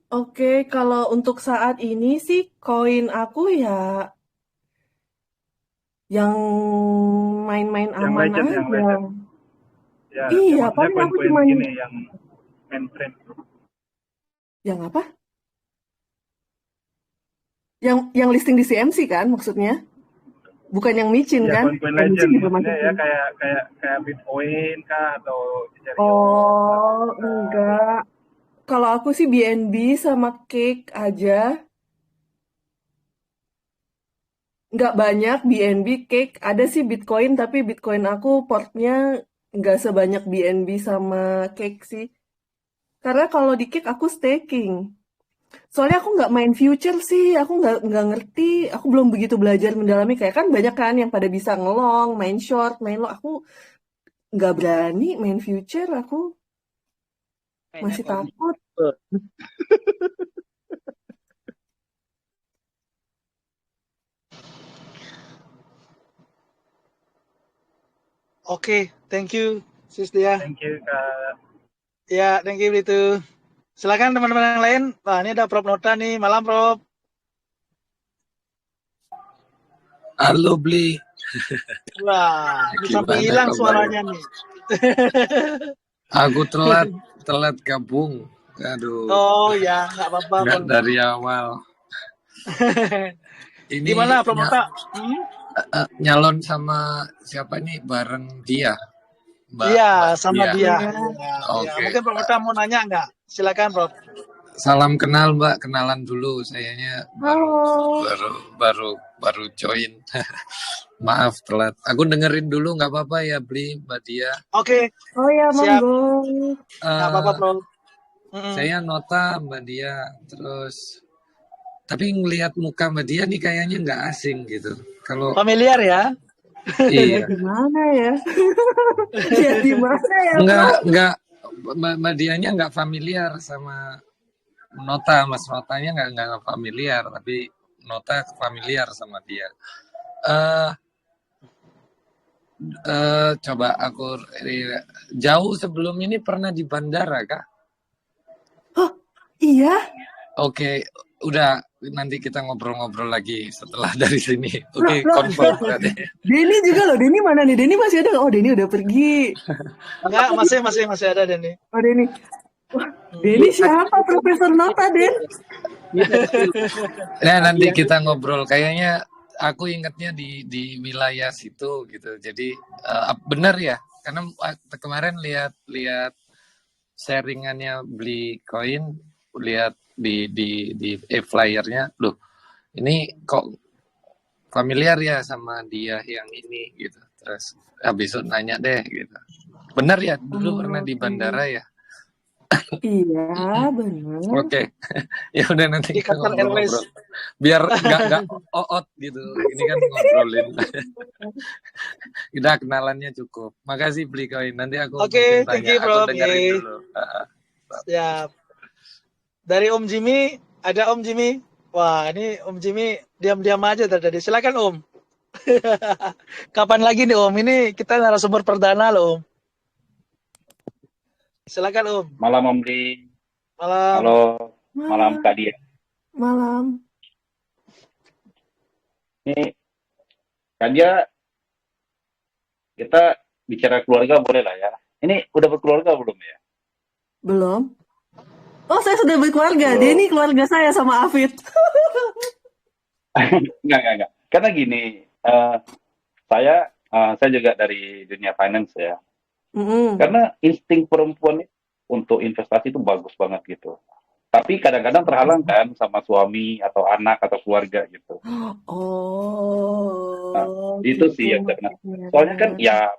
Speaker 2: Oke, kalau untuk saat ini sih koin aku ya yang main-main aman
Speaker 8: legend,
Speaker 2: aja.
Speaker 8: yang legend. Ya,
Speaker 2: iya,
Speaker 8: maksudnya
Speaker 2: paling aku
Speaker 8: koin-koin
Speaker 2: cuma
Speaker 8: gini yang mainstream.
Speaker 2: yang apa? Yang listing di CMC kan maksudnya? Bukan yang micin
Speaker 8: Ya,
Speaker 2: kan?
Speaker 8: koin-koin
Speaker 2: Yang
Speaker 8: legend
Speaker 2: micin juga
Speaker 8: maksudnya ya
Speaker 2: masuk.
Speaker 8: kayak Bitcoin kah atau Ethereum?
Speaker 2: Oh, enggak. Kalau aku sih BNB sama Cake aja. Nggak banyak BNB, Cake. Ada sih Bitcoin, tapi Bitcoin aku portnya nggak sebanyak BNB sama cake sih. Karena kalau di cake aku staking. Soalnya aku nggak main future sih, aku nggak ngerti, aku belum begitu belajar mendalami kayak kan banyak kan yang pada bisa ngelong, main short, main long. Aku nggak berani main future, aku masih takut.
Speaker 1: Oke, thank you, Sis Dia.
Speaker 8: Thank you Kak.
Speaker 1: Ya, thank you itu. Silakan teman-teman yang lain. Wah, ini ada Prof Nota nih. Malam, Prof.
Speaker 9: Halo Bli,
Speaker 1: Wah, ini sampai
Speaker 9: gimana
Speaker 1: hilang
Speaker 9: kabar?
Speaker 1: suaranya nih.
Speaker 9: Aku telat gabung. Aduh,
Speaker 1: Oh ya, nggak apa-apa,
Speaker 9: nggak
Speaker 1: Bang.
Speaker 9: dari awal. Ini
Speaker 1: Gimana, Prof Nota?
Speaker 9: nyalon sama siapa nih? Bareng dia, Mbak
Speaker 1: Iya, sama
Speaker 9: Dia.
Speaker 1: dia. Ya,
Speaker 9: Oke.
Speaker 1: mungkin Prof Nota mau nanya nggak? Silakan, Prof.
Speaker 9: Salam kenal Mbak, kenalan dulu. Sayanya
Speaker 2: Halo.
Speaker 9: baru join. Maaf telat. Aku dengerin dulu nggak apa-apa ya Bli, Mbak Dia.
Speaker 1: Oke,
Speaker 2: Oh ya,
Speaker 1: siap.
Speaker 2: monggo.
Speaker 1: Nggak apa-apa, Prof.
Speaker 9: Saya Nota Mbak Dia, terus tapi ngelihat muka Mbak Dia nih kayaknya nggak asing gitu. Kalau
Speaker 1: Familiar ya?
Speaker 9: iya,
Speaker 2: Gimana ya? Ya di mana ya,
Speaker 9: nggak Mbak Dianya nggak familiar sama Nota, Mas Notanya nggak familiar, tapi Nota familiar sama dia. Coba aku jauh sebelum ini pernah di bandara kah?
Speaker 2: Oh, iya.
Speaker 9: Oke, udah nanti kita ngobrol-ngobrol lagi setelah dari sini. Oke,
Speaker 2: Loh,
Speaker 9: confirm berarti.
Speaker 2: Denny juga loh. Denny mana nih? Denny masih ada nggak? Oh, Denny udah pergi.
Speaker 1: Enggak, masih ada Denny.
Speaker 2: Oh, Denny. Wah, Denny siapa? Profesor Nota, Den?
Speaker 9: Nah, nanti kita ngobrol. Kayaknya aku ingatnya di wilayah situ gitu. Jadi benar ya, karena kemarin lihat sharingannya beli koin, lihat di flyernya, loh ini kok familiar ya sama dia yang ini gitu. Terus habis itu nanya deh gitu. Benar ya, dulu pernah di bandara ya?
Speaker 2: Iya, benar.
Speaker 9: Oke. Ya udah nanti
Speaker 1: Di
Speaker 9: kita
Speaker 1: Qatar Airways.
Speaker 9: ngobrol-ngobrol. Biar nggak oot gitu. Ini kan ngobrolin. Udah kenalannya cukup. Makasih beli koin. Nanti aku
Speaker 1: Oke,
Speaker 9: mungkin
Speaker 1: thank
Speaker 9: tanya.
Speaker 1: you,
Speaker 9: Aku
Speaker 1: Prof.
Speaker 9: dengerin
Speaker 1: Yeay.
Speaker 9: dulu.
Speaker 1: Siap. Dari Om Jimmy, ada Om Jimmy. Wah, ini Om Jimmy diam-diam aja tadi. Silakan Om. Kapan lagi nih Om? Ini kita narasumber perdana loh Om. Silakan Om.
Speaker 10: Malam Om Bli.
Speaker 1: Malam.
Speaker 10: Halo. Malam Kak Dia.
Speaker 2: Malam.
Speaker 10: Ini Kak Dia, kita bicara keluarga boleh lah ya. Ini udah berkeluarga belum ya?
Speaker 2: Belum. Oh, saya sudah berkeluarga.
Speaker 10: Belum.
Speaker 2: Denny keluarga saya sama Afid.
Speaker 10: Enggak. Karena gini, saya juga dari dunia finance ya. Karena insting perempuan untuk investasi itu bagus banget gitu. Tapi kadang-kadang terhalang kan sama suami atau anak atau keluarga gitu.
Speaker 2: Oh,
Speaker 10: Itu sih yang saya kenal. Soalnya kan ya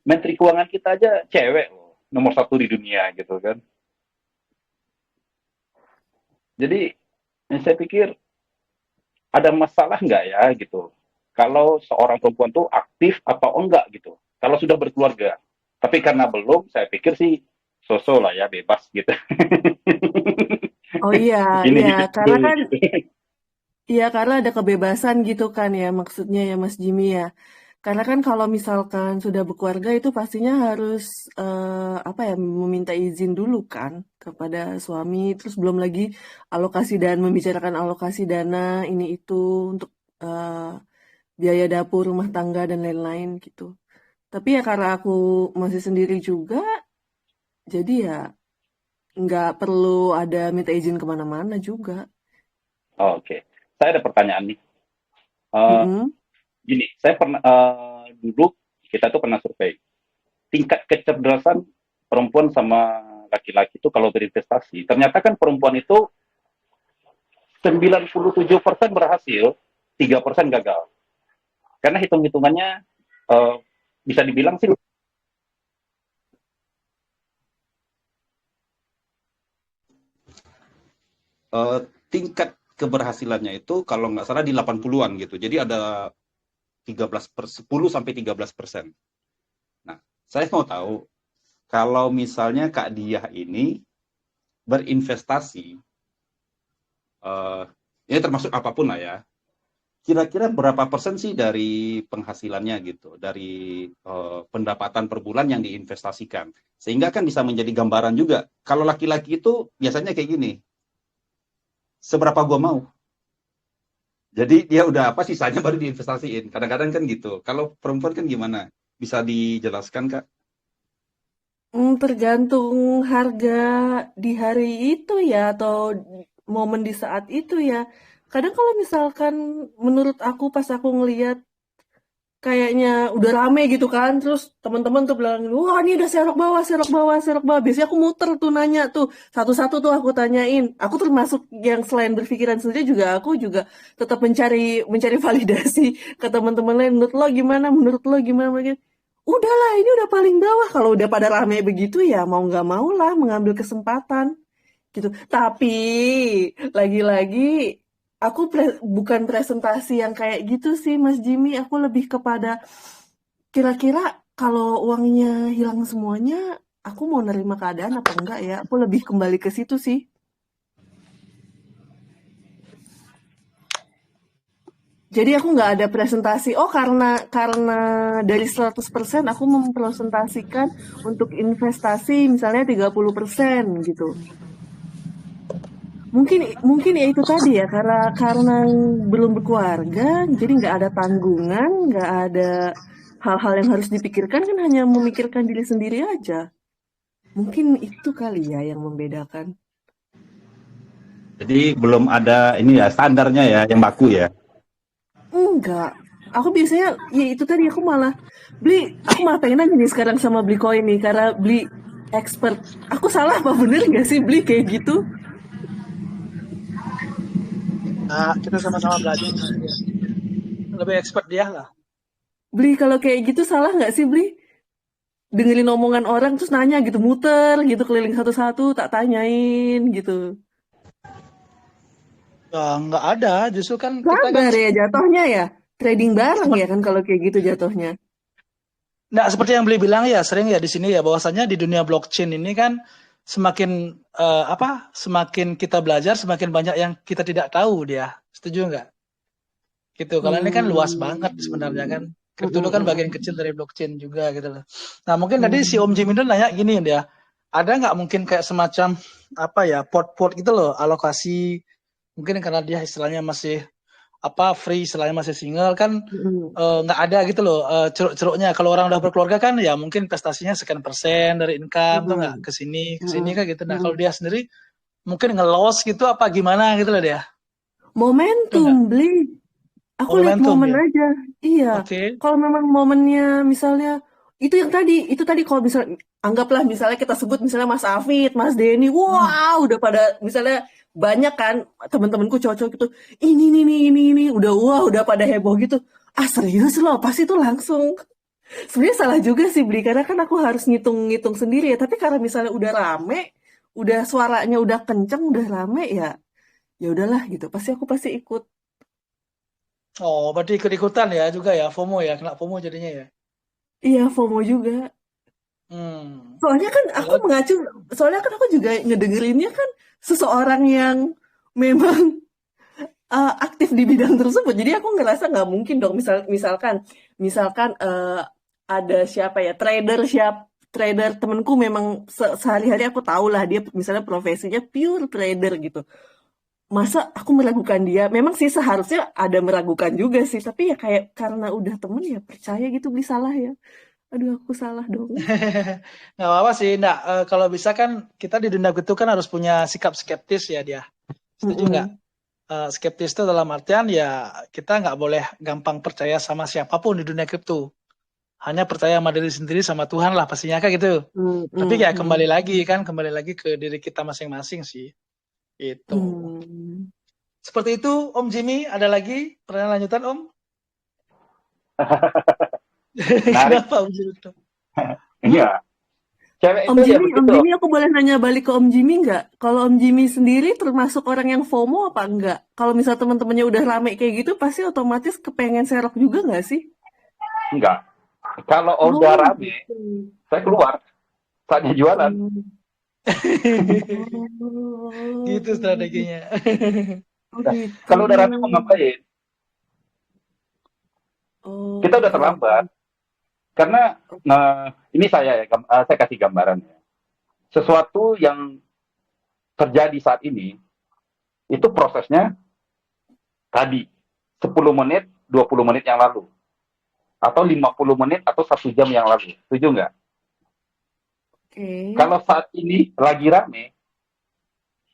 Speaker 10: menteri keuangan kita aja cewek loh, nomor 1 di dunia gitu kan. Jadi saya pikir ada masalah nggak ya gitu. Kalau seorang perempuan tuh aktif atau enggak gitu. Kalau sudah berkeluarga. Tapi karena belum, saya pikir sih so-so lah ya, bebas gitu.
Speaker 2: Oh iya,
Speaker 10: Ini
Speaker 2: iya,
Speaker 10: gitu.
Speaker 2: karena kan iya, karena ada kebebasan gitu kan ya, maksudnya ya Mas Jimmy ya. Karena kan kalau misalkan sudah berkeluarga itu pastinya harus meminta izin dulu kan kepada suami, terus belum lagi membicarakan alokasi dana ini itu untuk biaya dapur, rumah tangga dan lain-lain gitu. Tapi ya karena aku masih sendiri juga, jadi ya nggak perlu ada minta izin kemana-mana juga.
Speaker 10: Oke. Saya ada pertanyaan nih. Gini, saya pernah dulu kita tuh pernah survei tingkat kecerdasan perempuan sama laki-laki itu kalau berinvestasi. Ternyata kan perempuan itu 97% berhasil, 3% gagal. Karena hitung-hitungannya bisa dibilang sih
Speaker 11: tingkat keberhasilannya itu kalau nggak salah di 80-an gitu. Jadi ada 10-13%. Nah, saya mau tahu kalau misalnya Kak Diah ini berinvestasi, ini termasuk apapun lah ya, kira-kira berapa persen sih dari penghasilannya gitu, dari pendapatan per bulan yang diinvestasikan, sehingga kan bisa menjadi gambaran juga. Kalau laki-laki itu biasanya kayak gini, seberapa gua mau, jadi dia udah apa sisanya baru diinvestasiin. Kadang-kadang kan gitu. Kalau perempuan kan gimana, bisa dijelaskan Kak?
Speaker 2: Tergantung harga di hari itu ya, atau momen di saat itu ya. Kadang kalau misalkan menurut aku pas aku ngelihat kayaknya udah rame gitu kan, terus teman-teman tuh bilang, wah ini udah serok bawah, serok bawah, serok bawah. Biasanya aku muter tuh nanya tuh, satu-satu tuh aku tanyain. Aku termasuk yang selain berpikiran sendiri juga, aku juga tetap mencari validasi ke teman-teman lain. Menurut lo gimana? Menurut lo gimana? Udahlah, ini udah paling bawah. Kalau udah pada rame begitu ya mau nggak mau lah mengambil kesempatan gitu. Tapi lagi-lagi aku bukan presentasi yang kayak gitu sih Mas Jimmy. Aku lebih kepada kira-kira kalau uangnya hilang semuanya, aku mau nerima keadaan apa enggak ya? Aku lebih kembali ke situ sih. Jadi aku nggak ada presentasi, oh karena dari 100% aku mempresentasikan untuk investasi misalnya 30% gitu. Mungkin ya itu tadi ya, karena belum berkeluarga, jadi nggak ada tanggungan, nggak ada hal-hal yang harus dipikirkan, kan hanya memikirkan diri sendiri aja. Mungkin itu kali ya yang membedakan.
Speaker 11: Jadi belum ada ini ya standarnya ya yang baku ya.
Speaker 2: Enggak. Aku biasanya, ya itu tadi aku malah pengen aja nih sekarang sama beli koin nih, karena beli expert. Aku salah apa bener nggak sih beli kayak gitu?
Speaker 1: Nah, kita sama-sama belajar. Lebih expert dia lah.
Speaker 2: Beli kalau kayak gitu salah nggak sih beli? Dengerin omongan orang terus nanya gitu, muter gitu keliling satu-satu, tak tanyain gitu.
Speaker 1: Ya, nggak ada, justru kan kita kan
Speaker 2: Sabar ya jatuhnya ya. Trading bareng ya kan kalau kayak gitu jatuhnya.
Speaker 1: Nah, seperti yang Beli bilang ya, sering ya di sini ya, bahwasanya di dunia blockchain ini kan semakin semakin kita belajar, semakin banyak yang kita tidak tahu dia. Setuju nggak? Gitu. Kalau ini kan luas banget sebenarnya kan. Kripto itu kan bagian kecil dari blockchain juga gitu loh. Nah, mungkin tadi si Om Jim itu nanya gini dia, ada nggak mungkin kayak semacam pot-pot gitu loh, alokasi, mungkin karena dia istilahnya masih free, istilahnya masih single kan, nggak ada gitu loh ceruk-ceruknya. Kalau orang udah berkeluarga kan ya mungkin investasinya sekian persen dari income tuh nggak ke sini kan gitu. Nah kalau dia sendiri mungkin nge-loss gitu apa gimana gitu loh dia.
Speaker 2: Momentum beli. Aku lihat momen
Speaker 1: ya?
Speaker 2: aja. Iya. Kalau memang momennya misalnya itu tadi kalau misalnya anggaplah misalnya kita sebut misalnya Mas Afid, Mas Denny, wow udah pada misalnya banyak kan teman-temanku cowok-cowok gitu, ini udah pada heboh gitu. Serius loh, pasti itu langsung. Sebenarnya salah juga sih beli, karena kan aku harus ngitung-ngitung sendiri ya. Tapi karena misalnya udah rame, udah suaranya udah kenceng, udah rame ya udahlah gitu. Aku pasti ikut.
Speaker 1: Oh, berarti ikut-ikutan ya juga ya, FOMO ya, kena FOMO jadinya ya.
Speaker 2: Iya, FOMO juga. Soalnya kan aku juga ngedengerinnya kan seseorang yang memang aktif di bidang tersebut. Jadi aku ngerasa nggak mungkin dong misalkan ada siapa ya, trader temenku memang sehari-hari aku tahu lah dia misalnya profesinya pure trader gitu. Masa aku meragukan dia? Memang sih seharusnya ada meragukan juga sih, tapi ya kayak karena udah temen ya percaya gitu, beli salah ya. Aduh, aku salah dong.
Speaker 1: Nggak apa-apa sih, kalau bisa kan kita di dunia itu kan harus punya sikap skeptis ya dia. Setuju nggak? Skeptis itu dalam artian ya kita nggak boleh gampang percaya sama siapapun di dunia kripto. Hanya percaya sama diri sendiri, sama Tuhan lah pastinya kan gitu. Tapi kayak kembali lagi ke diri kita masing-masing sih. Itu. Seperti itu Om Jimmy, ada lagi pertanyaan lanjutan Om?
Speaker 10: Kenapa
Speaker 1: Om Jimmy?
Speaker 10: Iya. Cewek
Speaker 2: Om
Speaker 10: itu ya
Speaker 2: Jimmy, Om
Speaker 10: begitu.
Speaker 2: Jimmy, aku boleh nanya balik ke Om Jimmy nggak? Kalau Om Jimmy sendiri termasuk orang yang FOMO apa enggak? Kalau misal teman-temannya udah rame kayak gitu, pasti otomatis kepengen serok juga nggak sih?
Speaker 10: Enggak. Kalau udah
Speaker 2: Oh,
Speaker 10: rame,
Speaker 2: gitu.
Speaker 10: saya keluar saatnya jualan.
Speaker 1: Gitu
Speaker 2: Oh,
Speaker 1: strateginya.
Speaker 2: oh
Speaker 10: Nah,
Speaker 2: gitu.
Speaker 10: kalau udah rame mau ngapain?
Speaker 2: Oh,
Speaker 10: Kita udah
Speaker 2: oke,
Speaker 10: terlambat.
Speaker 2: oke.
Speaker 10: Karena nah, ini saya ya, saya kasih gambaran ya. Sesuatu yang terjadi saat ini itu prosesnya tadi 10 menit, 20 menit yang lalu, atau 50 menit atau 1 jam yang lalu. Setuju nggak?
Speaker 2: Oke.
Speaker 10: Kalau saat ini lagi rame,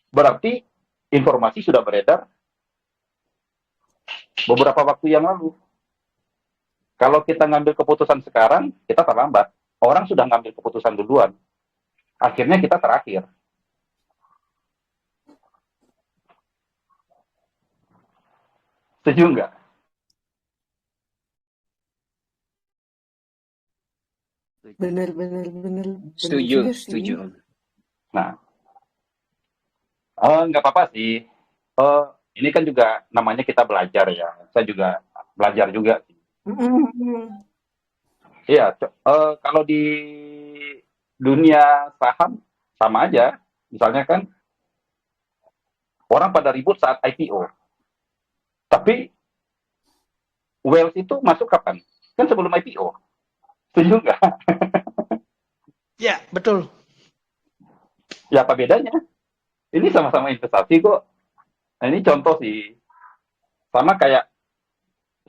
Speaker 10: berarti informasi sudah beredar beberapa waktu yang lalu. Kalau kita ngambil keputusan sekarang, kita terlambat. Orang sudah ngambil keputusan duluan. Akhirnya kita terakhir. Setuju nggak?
Speaker 2: Bener, bener, bener, bener
Speaker 6: Setuju,
Speaker 2: juga
Speaker 6: setuju.
Speaker 2: sih.
Speaker 10: Nah, nggak apa-apa sih. Ini kan juga namanya kita belajar ya. Saya juga belajar juga.
Speaker 2: Mm-mm.
Speaker 10: Iya, kalau di dunia saham sama aja. Misalnya kan orang pada ribut saat IPO. Tapi Wells itu masuk kapan? Kan sebelum IPO. Setuju nggak?
Speaker 1: Ya, betul.
Speaker 10: Ya apa bedanya? Ini sama-sama investasi kok. Nah, ini contoh sih. Sama kayak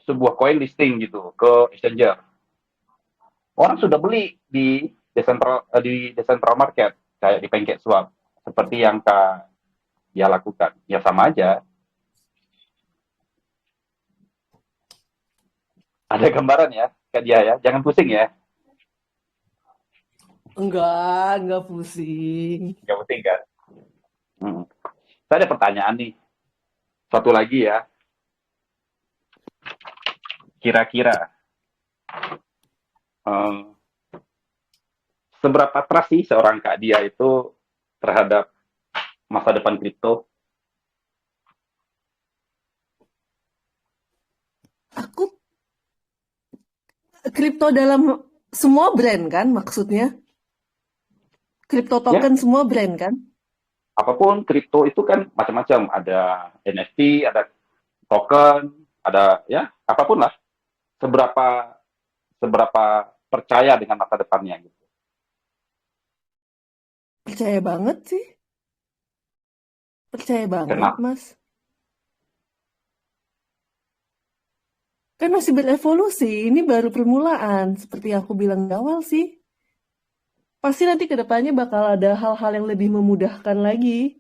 Speaker 10: sebuah coin listing gitu ke exchanger. Orang sudah beli di decentral market kayak di PancakeSwap seperti yang Kak dia lakukan. Ya sama aja. Ada gambaran ya Kak dia ya. Jangan pusing ya.
Speaker 2: Enggak pusing.
Speaker 10: Nggak pusing kan? Saya ada pertanyaan nih. Satu lagi ya. Kira-kira seberapa trust sih seorang Kak dia itu terhadap masa depan kripto?
Speaker 2: Aku kripto dalam semua brand kan maksudnya? Kripto
Speaker 10: Ya,
Speaker 2: token semua brand kan?
Speaker 10: apapun kripto itu kan macam-macam. Ada NFT, ada token, ada ya apapun lah. Seberapa seberapa percaya dengan masa depannya gitu.
Speaker 2: Percaya banget sih. Percaya banget,
Speaker 10: Kenapa?
Speaker 2: Mas. Kan masih berevolusi, ini baru permulaan. Seperti yang aku bilang di awal sih. Pasti nanti ke depannya bakal ada hal-hal yang lebih memudahkan lagi.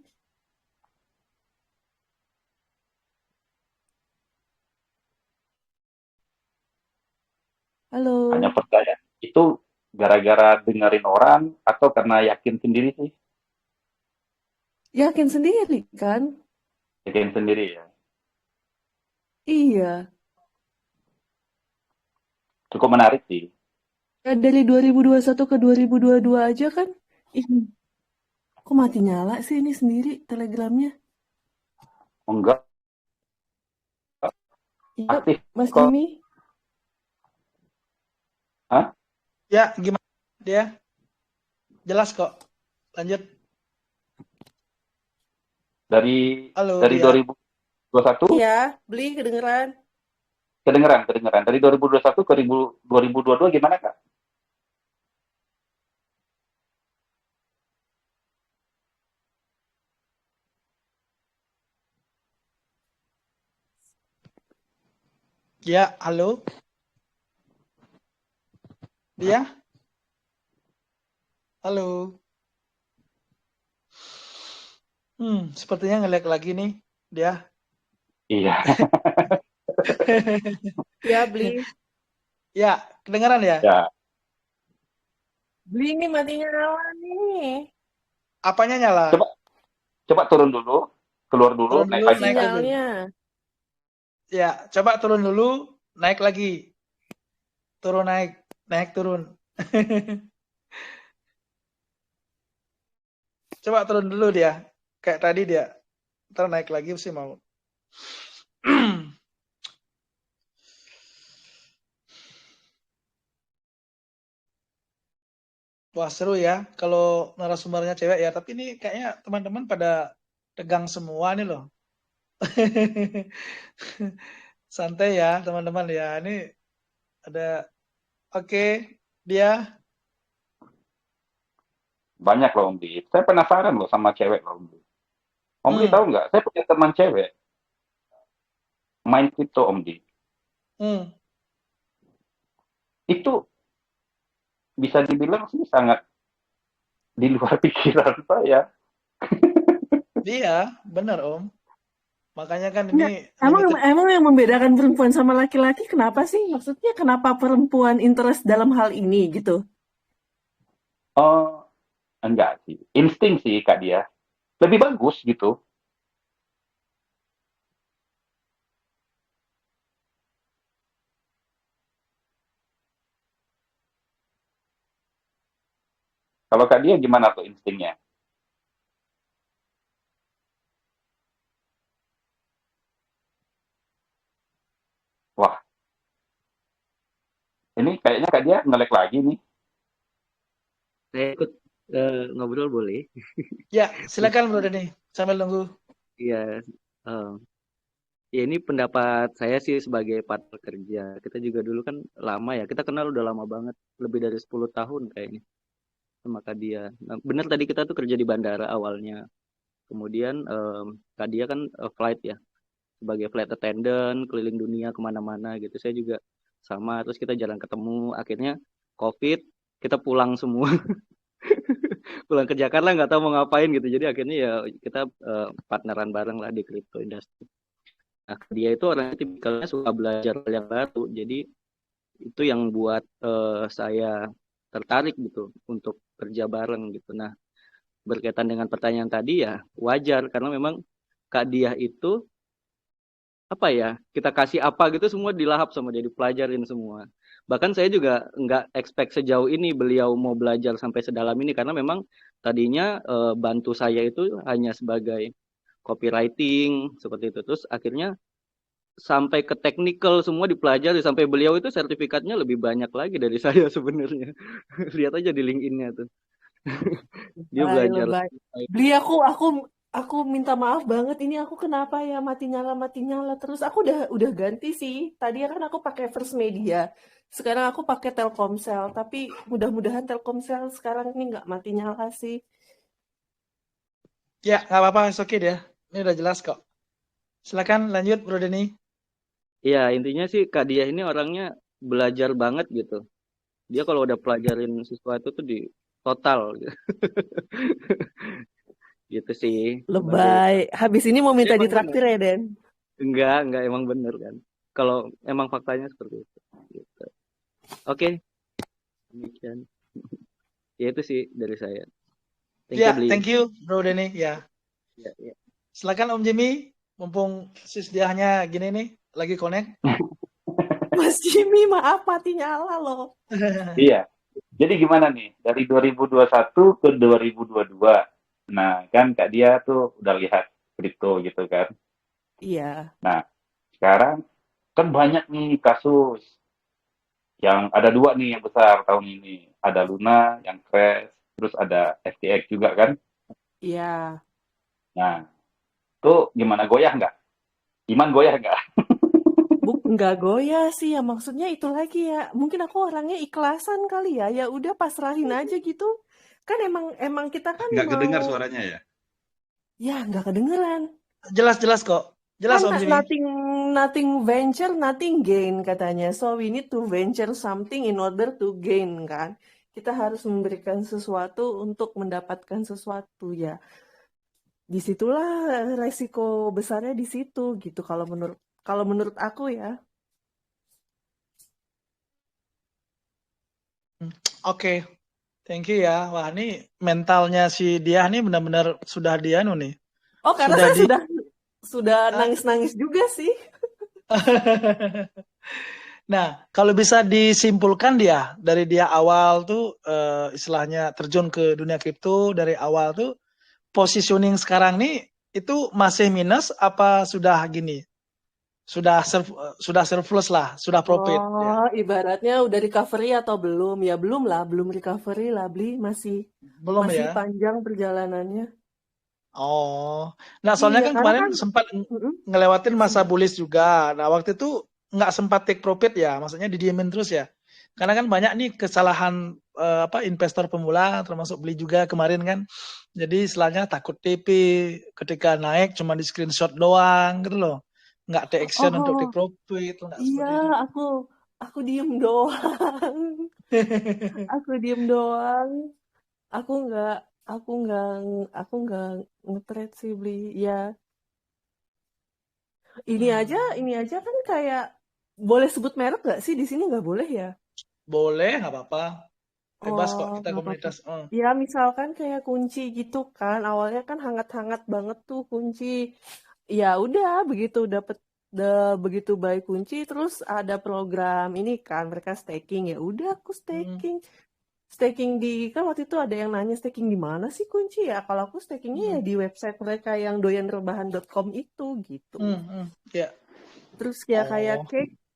Speaker 2: Halo.
Speaker 10: Hanya percaya. Itu gara-gara dengerin orang atau karena yakin sendiri sih?
Speaker 2: Yakin sendiri kan?
Speaker 10: Yakin sendiri ya.
Speaker 2: Iya.
Speaker 10: Cukup menarik sih.
Speaker 2: Ya, dari 2021 ke 2022 aja kan? Ih, kok mati nyala sih ini sendiri telegramnya?
Speaker 10: Enggak.
Speaker 2: Iya,
Speaker 10: Aktif
Speaker 2: Mas
Speaker 10: kok.
Speaker 2: Jimmy.
Speaker 10: Hah?
Speaker 1: Ya, gimana dia? Jelas kok. Lanjut.
Speaker 10: Dari
Speaker 1: Halo,
Speaker 10: dari
Speaker 1: dia.
Speaker 10: 2021
Speaker 2: Iya, beli kedengeran.
Speaker 10: kedengeran. Dari 2021 ke 2022 gimana Kak?
Speaker 1: Ya, halo. Dia? Halo. Sepertinya nge-lag lagi nih dia.
Speaker 10: Iya.
Speaker 2: Ya, beli.
Speaker 1: Ya, kedengaran ya?
Speaker 10: Ya.
Speaker 2: Beli nih mati nyala nih.
Speaker 1: Apanya nyala?
Speaker 10: Coba turun dulu, keluar dulu,
Speaker 1: Turun
Speaker 10: naik
Speaker 1: dulu,
Speaker 10: lagi.
Speaker 1: naik lagi.
Speaker 2: Sinyalnya.
Speaker 1: Ya, coba turun dulu, naik lagi. Turun naik, naik turun. Coba turun dulu dia. Kayak tadi dia. Ntar naik lagi sih mau. Wah seru ya kalau narasumbernya cewek ya. Tapi ini kayaknya teman-teman pada tegang semua nih loh. Santai ya teman-teman ya. Ini ada oke, dia
Speaker 10: Banyak loh Om Di. Saya penasaran loh sama cewek loh Om Di. Om Di tahu nggak? Saya punya teman cewek main kripto Om Di.
Speaker 1: hmm,
Speaker 10: Itu bisa dibilang sih sangat di luar pikiran saya.
Speaker 1: Iya, bener Om. Makanya kan
Speaker 2: Enggak,
Speaker 1: ini
Speaker 2: emang
Speaker 1: limited.
Speaker 2: emang yang membedakan perempuan sama laki-laki kenapa sih? Maksudnya kenapa perempuan interest dalam hal ini gitu?
Speaker 10: Oh, enggak sih. Insting sih Kak dia. Lebih bagus gitu. Kalau Kak dia gimana tuh instingnya? Wah, ini kayaknya Kak dia nge-lag lagi nih.
Speaker 7: Saya ikut ngobrol boleh?
Speaker 1: Ya, silakan Bro Denny sambil nunggu.
Speaker 7: Iya, eh, ya ini pendapat saya sih sebagai partner kerja. Kita juga dulu kan lama ya, kita kenal udah lama banget, lebih dari 10 tahun kayaknya sama Kak Dia. Nah, bener tadi kita tuh kerja di bandara awalnya. Kemudian Kak Dia kan flight ya, sebagai flight attendant, keliling dunia kemana-mana gitu. Saya juga sama, terus kita jarang ketemu. Akhirnya COVID, kita pulang semua. Pulang ke Jakarta nggak tahu mau ngapain gitu. Jadi akhirnya ya kita partneran bareng lah di crypto industry. Nah, dia itu orangnya tipikalnya suka belajar hal yang baru. Jadi itu yang buat saya tertarik gitu untuk kerja bareng gitu. Nah, berkaitan dengan pertanyaan tadi ya wajar karena memang Kak Diah itu apa ya, kita kasih apa gitu semua dilahap sama dia, dipelajarin semua. Bahkan saya juga nggak expect sejauh ini beliau mau belajar sampai sedalam ini karena memang tadinya bantu saya itu hanya sebagai copywriting seperti itu. Terus akhirnya sampai ke technical semua dipelajari sampai beliau itu sertifikatnya lebih banyak lagi dari saya sebenarnya. Lihat aja di LinkedIn-nya tuh. Dia
Speaker 2: Lebay,
Speaker 7: belajar.
Speaker 2: lebay. Beli aku minta maaf banget ini aku kenapa ya mati nyala terus. Aku udah ganti sih. Tadi kan aku pakai First Media. Sekarang aku pakai Telkomsel, tapi mudah-mudahan Telkomsel sekarang ini nggak mati nyala sih.
Speaker 1: Ya, nggak apa-apa, oke dia. Ini udah jelas kok. Silakan lanjut Bro Denny.
Speaker 7: Iya, intinya sih Kak Dia ini orangnya belajar banget gitu. Dia kalau udah pelajarin sesuatu tuh di total gitu. Gitu sih. Baru
Speaker 2: Lebay. Habis ini mau minta
Speaker 7: emang bener.
Speaker 2: ditraktir ya, Den?
Speaker 7: Enggak emang bener kan. Kalau emang faktanya seperti itu. Gitu. Oke, demikian. Ya itu sih dari saya. Thank you,
Speaker 1: Ya,
Speaker 7: Bli.
Speaker 1: thank you Bro Denny. Ya,
Speaker 7: Ya.
Speaker 1: silakan Om Jimmy. Mumpung sis diahnya gini nih, lagi connect.
Speaker 2: Mas Jimmy, maaf mati nyala loh.
Speaker 10: Iya. Jadi gimana nih? Dari 2021 ke 2022. Nah, kan Kak dia tuh udah lihat kripto gitu kan.
Speaker 2: Iya.
Speaker 10: Nah, sekarang kan banyak nih kasus yang ada dua nih yang besar tahun ini. Ada Luna yang crash, terus ada FTX juga kan.
Speaker 2: Iya.
Speaker 10: Nah, tuh gimana, goyah nggak? Iman goyah nggak?
Speaker 2: Nggak goyah sih ya, maksudnya itu lagi ya. Mungkin aku orangnya ikhlasan kali ya. Ya udah pasrahin aja gitu. Kan emang kita kan
Speaker 11: Nggak kedengar
Speaker 2: mau
Speaker 11: suaranya ya?
Speaker 2: ya nggak kedengeran.
Speaker 1: Jelas kok. Jelas
Speaker 2: Kan
Speaker 1: Om Jimmy.
Speaker 2: nothing venture, nothing gain katanya. So we need to venture something in order to gain kan. Kita harus memberikan sesuatu untuk mendapatkan sesuatu ya. Disitulah resiko besarnya di situ gitu kalau menurut aku ya.
Speaker 1: Oke. Thank you ya. Wah, ini mentalnya si dia nih benar-benar sudah dianu nih.
Speaker 2: Oh, karena saya sudah nangis-nangis juga sih.
Speaker 1: Nah, kalau bisa disimpulkan dia dari dia awal tuh istilahnya terjun ke dunia kripto dari awal tuh positioning sekarang nih itu masih minus apa sudah gini? Sudah surplus lah, sudah profit ya.
Speaker 2: Oh, ibaratnya udah recovery atau belum? Ya belum lah, belum recovery lah, Bli. Masih
Speaker 1: Belum ya?
Speaker 2: panjang perjalanannya.
Speaker 1: Oh. Nah, soalnya
Speaker 2: Iya,
Speaker 1: kan
Speaker 2: karena
Speaker 1: kemarin
Speaker 2: kan
Speaker 1: sempat
Speaker 2: mm-mm.
Speaker 1: ngelewatin masa bullish juga. Nah, waktu itu nggak sempat take profit ya, maksudnya didiemin terus ya. Karena kan banyak nih kesalahan investor pemula termasuk beli juga kemarin kan. Jadi istilahnya takut TP ketika naik cuma di screenshot doang gitu loh. Nggak take action untuk take
Speaker 2: Oh,
Speaker 1: profit, nggak
Speaker 2: iya,
Speaker 1: seperti itu.
Speaker 2: aku diem doang. Aku diem doang. Aku nggak, aku nggak nge-trade sih, Bli. Ya, ini aja kan kayak boleh sebut merek nggak sih? Di sini nggak boleh ya?
Speaker 1: Boleh, nggak apa-apa. Bebas kok,
Speaker 2: Oh,
Speaker 1: kita
Speaker 2: nggak apa-apa.
Speaker 1: komunitas.
Speaker 2: Ya, misalkan kayak kunci gitu kan. Awalnya kan hangat-hangat banget tuh kunci. Ya udah, begitu baik kunci, terus ada program ini kan, mereka staking. Ya udah, aku staking. Staking kan waktu itu ada yang nanya staking di mana sih kunci ya? Kalau aku stakingnya ya di website mereka yang doyanrebahan.com itu gitu.
Speaker 1: Ya.
Speaker 2: Terus ya kayak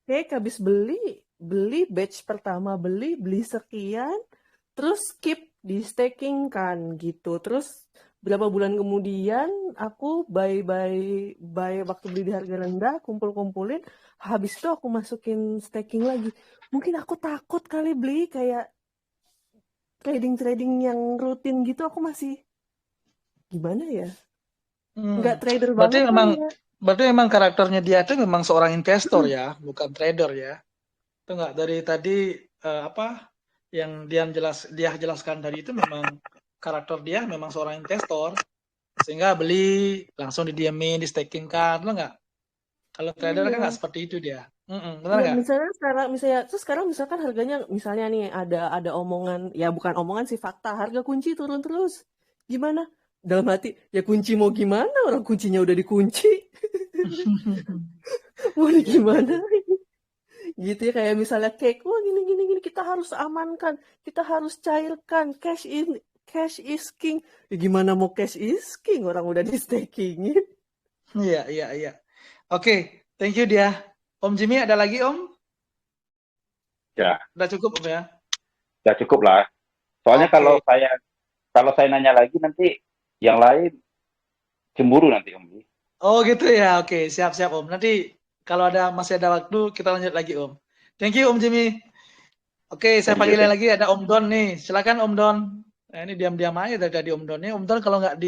Speaker 2: cake habis beli batch pertama beli sekian, terus skip di staking kan gitu. Terus berapa bulan kemudian aku buy waktu beli di harga rendah, kumpulin, habis itu aku masukin staking lagi. Mungkin aku takut kali beli kayak trading yang rutin gitu, aku masih gimana ya? Nggak trader banget kali ya.
Speaker 1: Berarti memang karakternya dia itu memang seorang investor ya, bukan trader ya. Itu enggak dari tadi yang dia jelaskan tadi itu memang karakter dia memang seorang investor, sehingga beli langsung didiemin, di staking kan, enggak? Kalau trader kan enggak seperti itu dia. Benar
Speaker 2: Ya,
Speaker 1: enggak?
Speaker 2: sekarang misalkan harganya misalnya nih ada omongan, ya bukan omongan sih, fakta, harga kunci turun terus. Gimana? Dalam hati, ya kunci mau gimana? Orang kuncinya udah dikunci. Mau gimana? Gitu ya, kayak misalnya cake, wah gini kita harus amankan, kita harus cairkan, cash is king. Ya gimana mau cash is king, orang udah di stakingin.
Speaker 1: Iya. Oke, thank you dia. Om Jimmy ada lagi Om?
Speaker 10: Ya.
Speaker 1: Udah cukup Om ya?
Speaker 10: Ya cukup lah. Soalnya kalau saya nanya lagi nanti yang lain cemburu nanti Om.
Speaker 1: Oh gitu ya, oke siap Om. Nanti kalau masih ada waktu kita lanjut lagi Om. Thank you Om Jimmy. Oke, saya panggilin lagi ada Om Don nih. Silakan Om Don. Nah, ini diam-diam aja dari Om Don nih. Om Don kalau nggak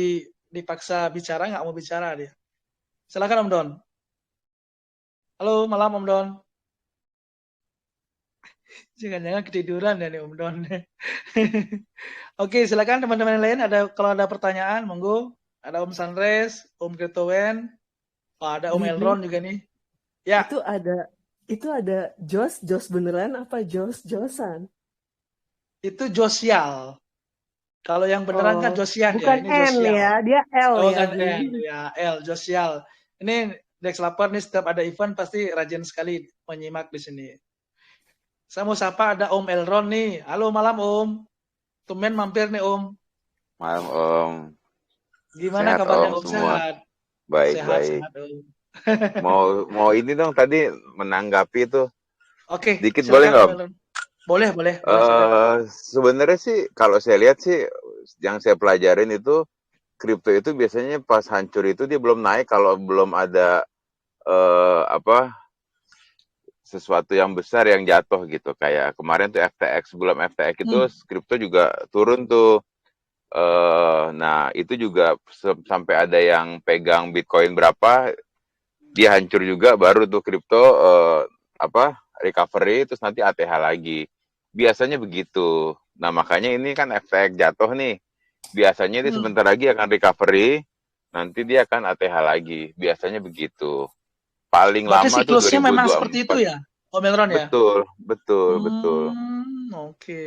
Speaker 1: dipaksa bicara nggak mau bicara dia. Silakan Om Don. Halo, malam Om Don. Jangan-jangan ketiduran ya nih Om Don. Oke, silakan teman-teman yang lain kalau ada pertanyaan, monggo. Ada Om Sunres, Om Kritowen, ada Om Elron juga nih. Ya.
Speaker 2: Itu ada Jos beneran apa Josan?
Speaker 1: Itu Josial. Kalau yang beneran kan Josian
Speaker 2: bukan
Speaker 1: ya, ini
Speaker 2: N
Speaker 1: Josial.
Speaker 2: ya, dia L ya.
Speaker 1: Kan N, ya L, Josial. Ini Dex Lapar nih setiap ada event pasti rajin sekali menyimak di sini. Saya mau sapa ada Om Elron nih. Halo malam Om. Tumben mampir nih Om.
Speaker 12: Malam Om.
Speaker 1: Gimana
Speaker 12: sehat,
Speaker 1: kabarnya
Speaker 12: Om?
Speaker 1: Sehat?
Speaker 12: Baik.
Speaker 1: Sehat
Speaker 12: Om. mau ini dong tadi menanggapi itu.
Speaker 1: Oke.
Speaker 12: Dikit boleh nggak Om?
Speaker 1: Boleh.
Speaker 12: Sebenarnya sih kalau saya lihat sih yang saya pelajarin itu kripto itu biasanya pas hancur itu dia belum naik kalau belum ada sesuatu yang besar yang jatuh gitu. Kayak kemarin tuh FTX, sebelum FTX itu kripto juga turun tuh. Nah itu juga sampai ada yang pegang Bitcoin berapa, dia hancur juga, baru tuh kripto recovery, terus nanti ATH lagi. Biasanya begitu. Nah makanya ini kan FTX jatuh nih. Biasanya ini sebentar lagi akan recovery, nanti dia akan ATH lagi. Biasanya begitu. Paling
Speaker 1: berarti
Speaker 12: lama tuh 2024.
Speaker 1: Memang seperti itu ya, Om Elron ya?
Speaker 12: Betul.
Speaker 1: Oke.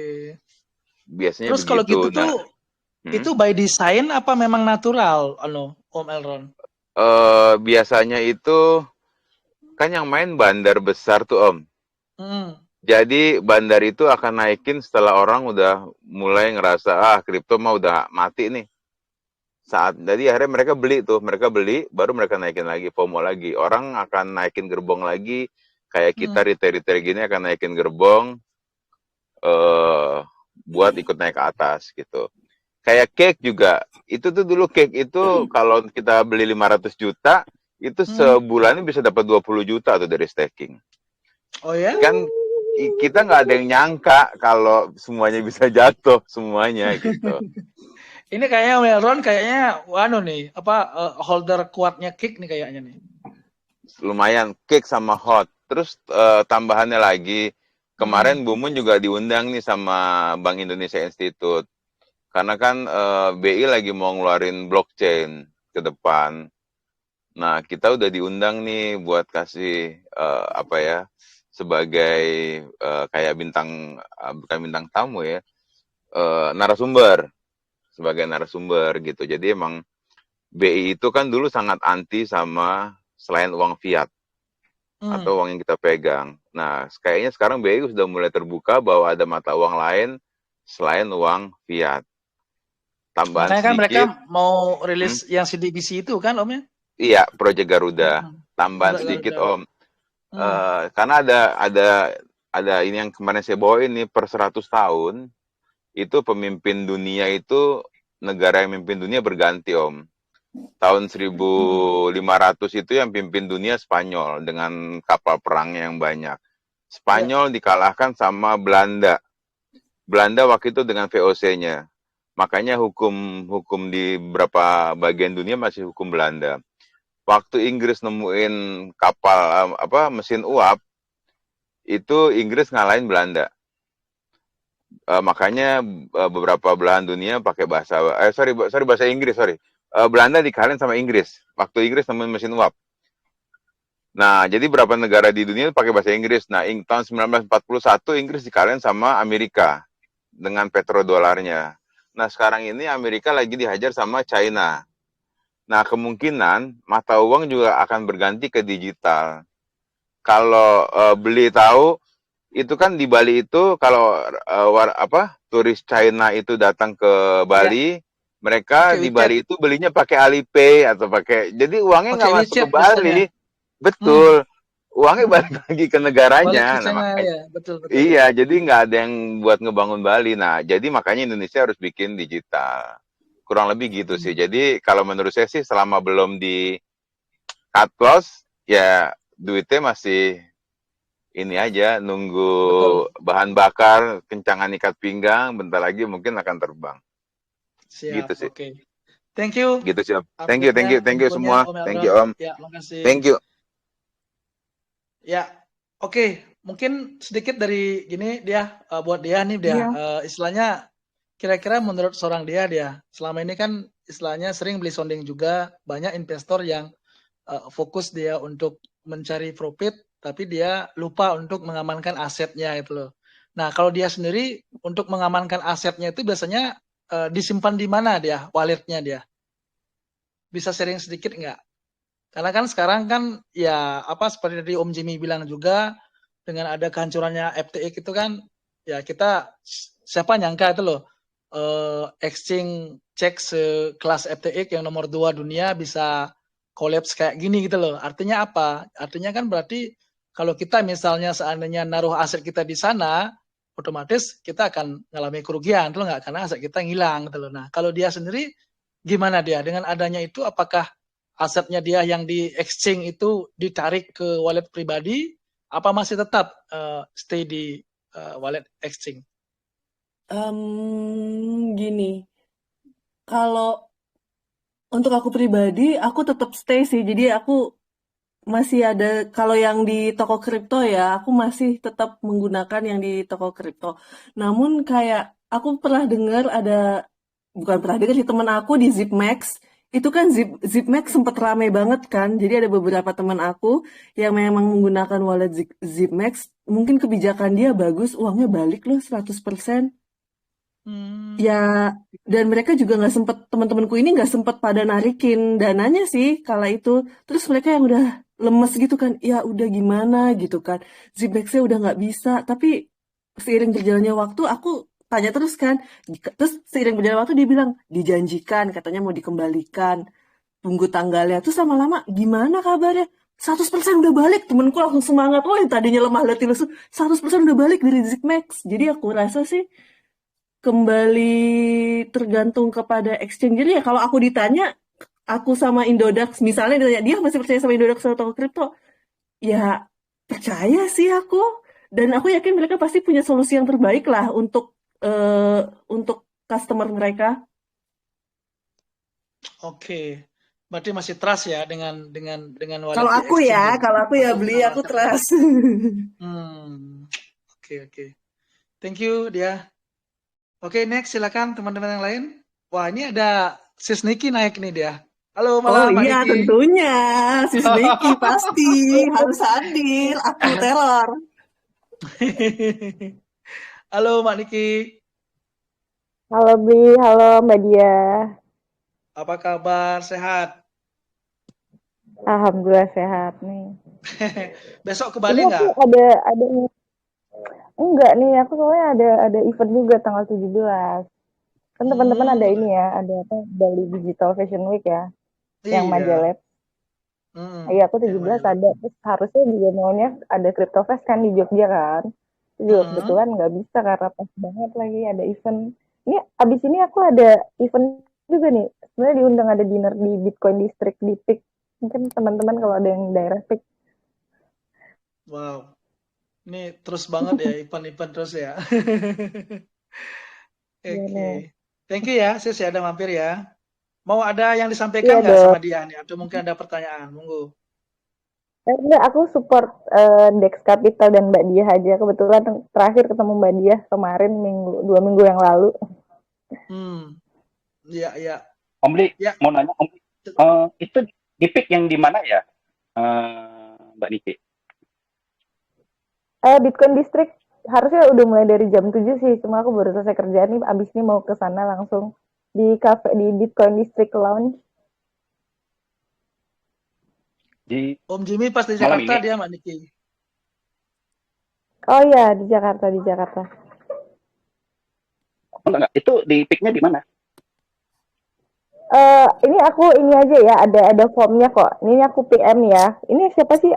Speaker 12: Biasanya
Speaker 1: terus
Speaker 12: begitu.
Speaker 1: Kalau gitu tuh, itu by design apa memang natural, Om Elron?
Speaker 12: Biasanya itu kan yang main bandar besar tuh Om. Jadi bandar itu akan naikin setelah orang udah mulai ngerasa kripto mah udah mati nih. Jadi akhirnya mereka beli, baru mereka naikin lagi, FOMO lagi. Orang akan naikin gerbong lagi, kayak kita retail-retail gini akan naikin gerbong buat ikut naik ke atas gitu. Kayak cake juga, itu tuh dulu cake itu kalau kita beli 500 juta, itu sebulan bisa dapat 20 juta tuh dari staking.
Speaker 1: Oh ya?
Speaker 12: Kan kita nggak ada yang nyangka kalau semuanya bisa jatuh semuanya gitu.
Speaker 1: Ini kayaknya Melron kayaknya nih, holder kuatnya Kick nih kayaknya nih.
Speaker 12: Lumayan Kick sama Hot. Terus tambahannya lagi, kemarin Bumun juga diundang nih sama Bank Indonesia Institute. Karena kan BI lagi mau ngeluarin blockchain ke depan. Nah, kita udah diundang nih buat kasih sebagai kayak bukan bintang tamu ya, narasumber. Sebagai narasumber gitu. Jadi emang BI itu kan dulu sangat anti sama selain uang fiat atau uang yang kita pegang. Nah, kayaknya sekarang BI sudah mulai terbuka bahwa ada mata uang lain selain uang fiat. Tambahan
Speaker 1: makanya kan mereka
Speaker 12: sedikit,
Speaker 1: mau rilis yang CDBC itu kan Om ya?
Speaker 12: Iya, Project Garuda. Tambahan sedikit Om. Karena ada ini yang kemarin saya bawa ini per 100 tahun. Itu pemimpin dunia itu, negara yang memimpin dunia berganti Om. Tahun 1500 itu yang pimpin dunia Spanyol dengan kapal perangnya yang banyak. Spanyol dikalahkan sama Belanda. Belanda waktu itu dengan VOC-nya. Makanya hukum di beberapa bagian dunia masih hukum Belanda. Waktu Inggris nemuin kapal mesin uap, itu Inggris ngalahin Belanda. Makanya beberapa belahan dunia pakai bahasa Inggris. Belanda dikalahin sama Inggris waktu Inggris nemuin mesin uap. Nah, jadi berapa negara di dunia pakai bahasa Inggris. Nah, tahun 1941 Inggris dikalahin sama Amerika dengan petrodolarnya. Nah, sekarang ini Amerika lagi dihajar sama China. Nah, kemungkinan mata uang juga akan berganti ke digital. Kalau beli tahu, itu kan di Bali itu kalau turis China itu datang ke Bali, mereka di Bali itu belinya pakai Alipay atau jadi uangnya nggak masuk ke Bali. Betul. Uangnya balik lagi ke negaranya.
Speaker 1: Balik ke China, ya. Betul.
Speaker 12: Iya, jadi nggak ada yang buat ngebangun Bali. Nah, jadi makanya Indonesia harus bikin digital. Kurang lebih gitu sih. Jadi kalau menurut saya sih selama belum di cut loss, ya duitnya masih ini aja, nunggu bahan bakar, kencangan ikat pinggang, bentar lagi mungkin akan terbang.
Speaker 1: Siap,
Speaker 12: gitu sih.
Speaker 1: Okay. Thank you.
Speaker 12: Gitu sih. Thank you semua. Thank you Om.
Speaker 1: Ya, makasih.
Speaker 12: Thank you.
Speaker 1: Ya, oke. Mungkin sedikit dari gini buat dia nih istilahnya kira-kira menurut seorang dia selama ini kan istilahnya sering beli sounding juga, banyak investor yang fokus dia untuk mencari profit tapi dia lupa untuk mengamankan asetnya itu loh. Nah, kalau dia sendiri untuk mengamankan asetnya itu biasanya disimpan di mana dia, walletnya dia? Bisa sharing sedikit nggak? Karena kan sekarang kan ya seperti tadi Om Jimmy bilang juga dengan ada kehancurannya FTX itu kan ya kita siapa nyangka itu loh exchange cek sekelas FTX yang nomor 2 dunia bisa collapse kayak gini gitu loh. Artinya apa? Artinya kan berarti kalau kita misalnya seandainya naruh aset kita di sana, otomatis kita akan mengalami kerugian, nggak? Karena aset kita ngilang, gitu loh. Nah, kalau dia sendiri gimana dia? Dengan adanya itu, apakah asetnya dia yang di exchange itu ditarik ke wallet pribadi, apa masih tetap stay di wallet exchange?
Speaker 2: Gini, kalau untuk aku pribadi, aku tetap stay sih. Jadi aku masih ada, kalau yang di toko kripto ya, aku masih tetap menggunakan yang di toko kripto. Namun kayak aku pernah dengar bukan pernah dengar sih, teman aku di ZipMax, itu kan ZipMax sempat ramai banget kan. Jadi ada beberapa teman aku yang memang menggunakan wallet ZipMax, mungkin kebijakan dia bagus, uangnya balik loh 100%. Ya, dan mereka juga nggak sempet, teman-temanku ini nggak sempet pada narikin dananya sih kala itu. Terus mereka yang udah lemes gitu kan, ya udah gimana gitu kan, ZipMax-nya udah nggak bisa. Tapi seiring berjalannya waktu, aku tanya terus kan. Terus seiring berjalan waktu dia bilang dijanjikan katanya mau dikembalikan, tunggu tanggalnya. Terus lama-lama gimana kabarnya? 100% udah balik. Temenku langsung semangat. Oh, yang tadinya lemah letih lesu 100% udah balik dari Zigmax. Jadi aku rasa sih kembali tergantung kepada exchange. Jadi ya kalau aku ditanya, aku sama Indodax, misalnya ditanya, dia masih percaya sama Indodax atau kripto? Ya, percaya sih aku. Dan aku yakin mereka pasti punya solusi yang terbaik lah untuk customer mereka.
Speaker 1: Oke. Berarti masih trust ya dengan wallet
Speaker 2: Kalau
Speaker 1: di
Speaker 2: aku
Speaker 1: exchange
Speaker 2: ya,
Speaker 1: ya.
Speaker 2: kalau aku ya
Speaker 1: Untuk
Speaker 2: beli, aku
Speaker 1: menawarkan produk.
Speaker 2: trust.
Speaker 1: Oke. Thank you dia. Oke, next silakan teman-teman yang lain. Wah, ini ada Sis Niki naik nih dia. Halo
Speaker 2: Oh
Speaker 1: malam Mbak
Speaker 2: iya,
Speaker 1: Niki.
Speaker 2: tentunya. Sis Niki pasti harus hadir. Aku teror.
Speaker 1: Halo Mbak Niki.
Speaker 13: Halo Bli, halo Mbak Dia.
Speaker 1: Apa kabar? Sehat?
Speaker 13: Alhamdulillah sehat nih.
Speaker 1: Besok ke
Speaker 13: Ini
Speaker 1: Bali
Speaker 13: aku
Speaker 1: nggak?
Speaker 13: ada enggak nih, aku soalnya ada event juga tanggal 17. Kan teman-teman ada ini ya, ada apa Bali Digital Fashion Week ya, yang
Speaker 1: Iya.
Speaker 13: Majalet. Iya, aku 17 ada. Terus harusnya juga maunya ada Crypto Fest kan di Jogja kan. Itu juga kebetulan nggak bisa karena pas banget lagi ada event. Ini abis ini aku ada event juga nih. Sebenarnya diundang ada dinner di Bitcoin District di PIK. Mungkin teman-teman kalau ada yang daerah PIK.
Speaker 1: Wow. Ini terus banget ya, event-event terus ya. Oke. Thank you ya, Sis ya, ada mampir ya. Mau ada yang disampaikan nggak sama dia nih? Atau mungkin ada pertanyaan? Monggo.
Speaker 13: Enggak, aku support Dex Capital dan Mbak Dia aja. Kebetulan terakhir ketemu Mbak Dia kemarin 2 minggu yang lalu.
Speaker 1: Iya.
Speaker 10: Om Li, mau nanya Om Li, itu di PIK yang di mana ya, Mbak Niki?
Speaker 13: Bitcoin District harusnya udah mulai dari jam 7 sih, cuma aku baru selesai kerjaan nih, abis ini mau ke sana langsung di cafe di Bitcoin District Lounge.
Speaker 1: Om Jimmy pas di Jakarta dia Mbak Niki.
Speaker 13: Oh iya, di Jakarta.
Speaker 10: Enggak, itu di PIK-nya di mana?
Speaker 13: Ini aku ini aja ya, ada formnya kok. Ini aku PM ya. Ini siapa sih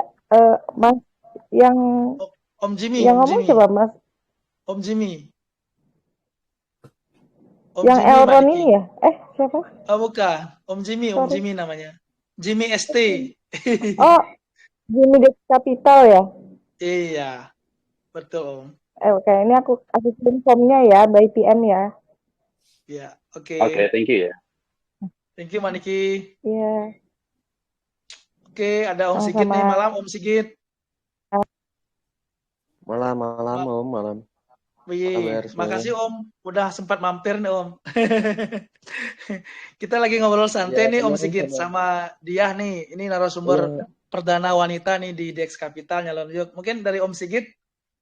Speaker 13: Mas yang
Speaker 1: Om Jimmy,
Speaker 13: yang ngomong siapa Mas?
Speaker 1: Om Jimmy.
Speaker 13: Yang
Speaker 1: Jimmy,
Speaker 13: Elron ini ya? Siapa?
Speaker 1: Oh bukan, Om Jimmy namanya. Jimmy ST.
Speaker 13: Oh, Jimmy Dex Capital ya?
Speaker 1: Iya, betul Om.
Speaker 13: Oke, ini aku kirim formnya ya, by PM ya.
Speaker 1: Iya, oke.
Speaker 10: Oke, thank you ya.
Speaker 1: Thank you, Maniki.
Speaker 13: Iya.
Speaker 1: Oke, ada Om Sigit nih malam, Om Sigit.
Speaker 14: Malam.
Speaker 1: Wih, makasih Om, udah sempat mampir nih Om. Kita lagi ngobrol santai nih Om Sigit sama dia nih. Ini narasumber perdana wanita nih di Dex Capital Nyalon Yuk. Mungkin dari Om Sigit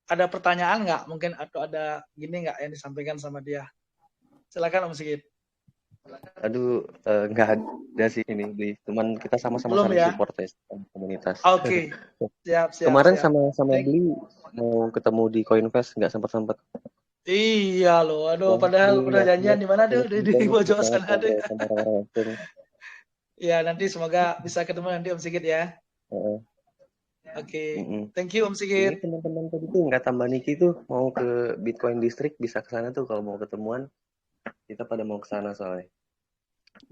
Speaker 1: ada pertanyaan nggak? Mungkin atau ada gini nggak yang disampaikan sama dia? Silakan Om Sigit.
Speaker 14: Aduh, nggak ada sih ini Bli. Cuman kita sama-sama saling support ya komunitas.
Speaker 1: Oke. Siap.
Speaker 14: Kemarin sama Bli mau ketemu di CoinFest nggak sempat.
Speaker 1: Iya loh, aduh padahal udah janjian di mana tuh di pojok sana deh. Ya nanti semoga bisa ketemu nanti Om Sigit ya. Oke. Thank you Om Sigit.
Speaker 14: Ini teman-teman tadi tuh nggak tambah Niki tuh mau ke Bitcoin District bisa ke sana tuh kalau mau ketemuan. Kita pada mau ke sana soalnya.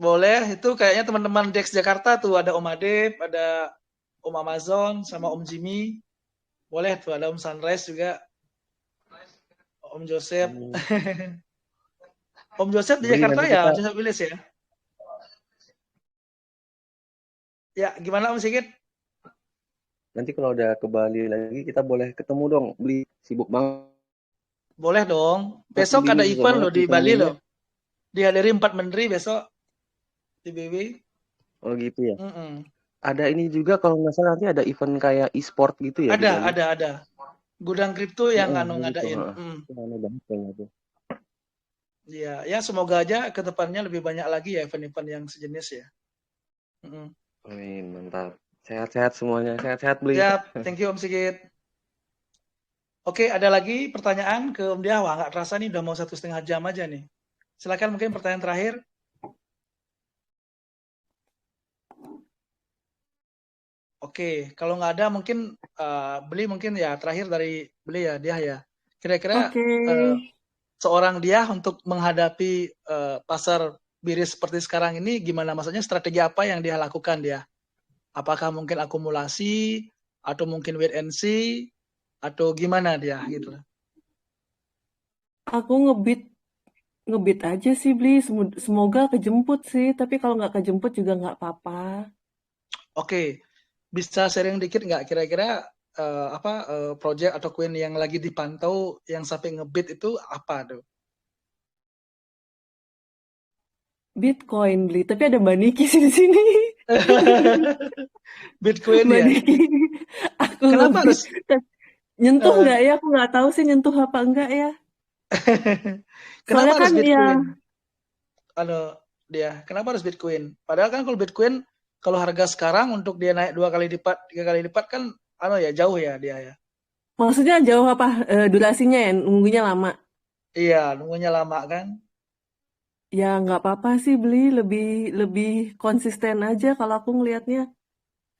Speaker 1: Boleh, itu kayaknya teman-teman Dex Jakarta tuh ada Om Adep, ada Om Amazon sama Om Jimmy. Boleh tuh ada Om Sunrise juga. Om Joseph. Om Joseph di Jakarta ya, Joseph Willis ya. Ya, gimana Om Sigit?
Speaker 14: Nanti kalau udah ke Bali lagi kita boleh ketemu dong, Beli sibuk banget.
Speaker 1: Boleh dong. Besok ada event loh di Bali loh. Dihadiri 4 menteri besok di BW.
Speaker 14: Oh gitu ya. Ada ini juga kalau nggak salah nanti ada event kayak e-sport gitu ya.
Speaker 1: Ada. Gudang kripto yang ngadain.
Speaker 14: Aneh banget kayaknya tuh.
Speaker 1: Iya, ya semoga aja ke depannya lebih banyak lagi ya event-event yang sejenis ya.
Speaker 14: Amin, mantap. Sehat-sehat semuanya. Sehat-sehat Beli.
Speaker 1: Siap. Thank you Om Sigit. Oke, ada lagi pertanyaan ke Om Dia? Wah, nggak terasa nih udah mau 1,5 jam aja nih. Silakan mungkin pertanyaan terakhir. Oke, kalau nggak ada mungkin Beli mungkin ya terakhir dari Beli ya dia ya. Kira-kira
Speaker 2: Oke.
Speaker 1: seorang dia untuk menghadapi pasar biris seperti sekarang ini gimana? Maksudnya strategi apa yang dia lakukan dia? Apakah mungkin akumulasi atau mungkin wait and see atau gimana dia gitu?
Speaker 2: Aku ngebit aja sih Bli. Semoga kejemput sih. Tapi kalau nggak kejemput juga nggak apa-apa.
Speaker 1: Oke, bisa sharing dikit nggak kira-kira project atau koin yang lagi dipantau yang sampai ngebit itu apa tuh?
Speaker 2: Bitcoin Bli. Tapi ada Mbak Niki sih di sini.
Speaker 1: Bitcoin
Speaker 2: Mbak
Speaker 1: ya.
Speaker 2: Niki. Aku
Speaker 1: Kenapa
Speaker 2: ngebit.
Speaker 1: harus
Speaker 2: Nyentuh nggak ya? Aku nggak tahu sih nyentuh apa enggak ya.
Speaker 1: kenapa
Speaker 2: Soalnya
Speaker 1: harus
Speaker 2: kan ya.
Speaker 1: Bitcoin? Kenapa harus Bitcoin? Padahal kan kalau Bitcoin kalau harga sekarang untuk dia naik 2 kali lipat, 3 kali lipat kan jauh ya dia ya.
Speaker 2: Maksudnya jauh apa durasinya ya? Nunggunya lama.
Speaker 1: Iya, nunggunya lama kan.
Speaker 2: Ya nggak apa-apa sih Beli. Lebih konsisten aja kalau aku ngelihatnya.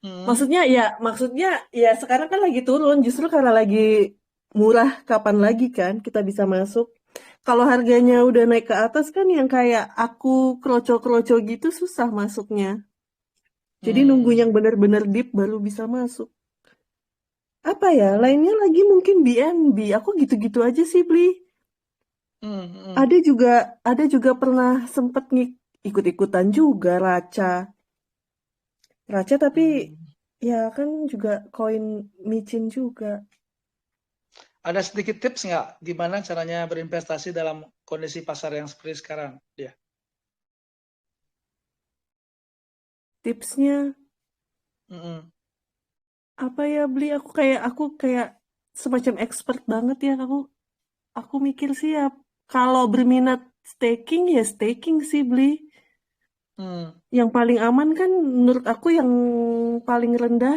Speaker 2: Maksudnya ya sekarang kan lagi turun. Justru karena lagi murah kapan lagi kan kita bisa masuk. Kalau harganya udah naik ke atas kan yang kayak aku kroco-kroco gitu susah masuknya. Jadi nunggu yang benar-benar deep baru bisa masuk. Apa ya? Lainnya lagi mungkin BNB. Aku gitu-gitu aja sih, Bli. Ada juga pernah sempet ikut-ikutan juga Raca tapi ya kan juga koin micin juga.
Speaker 1: Ada sedikit tips nggak gimana caranya berinvestasi dalam kondisi pasar yang seperti sekarang dia?
Speaker 2: Tipsnya apa ya Bli? Aku kayak semacam expert banget ya. Aku mikir sih ya kalau berminat staking ya staking sih Bli. Yang paling aman kan menurut aku yang paling rendah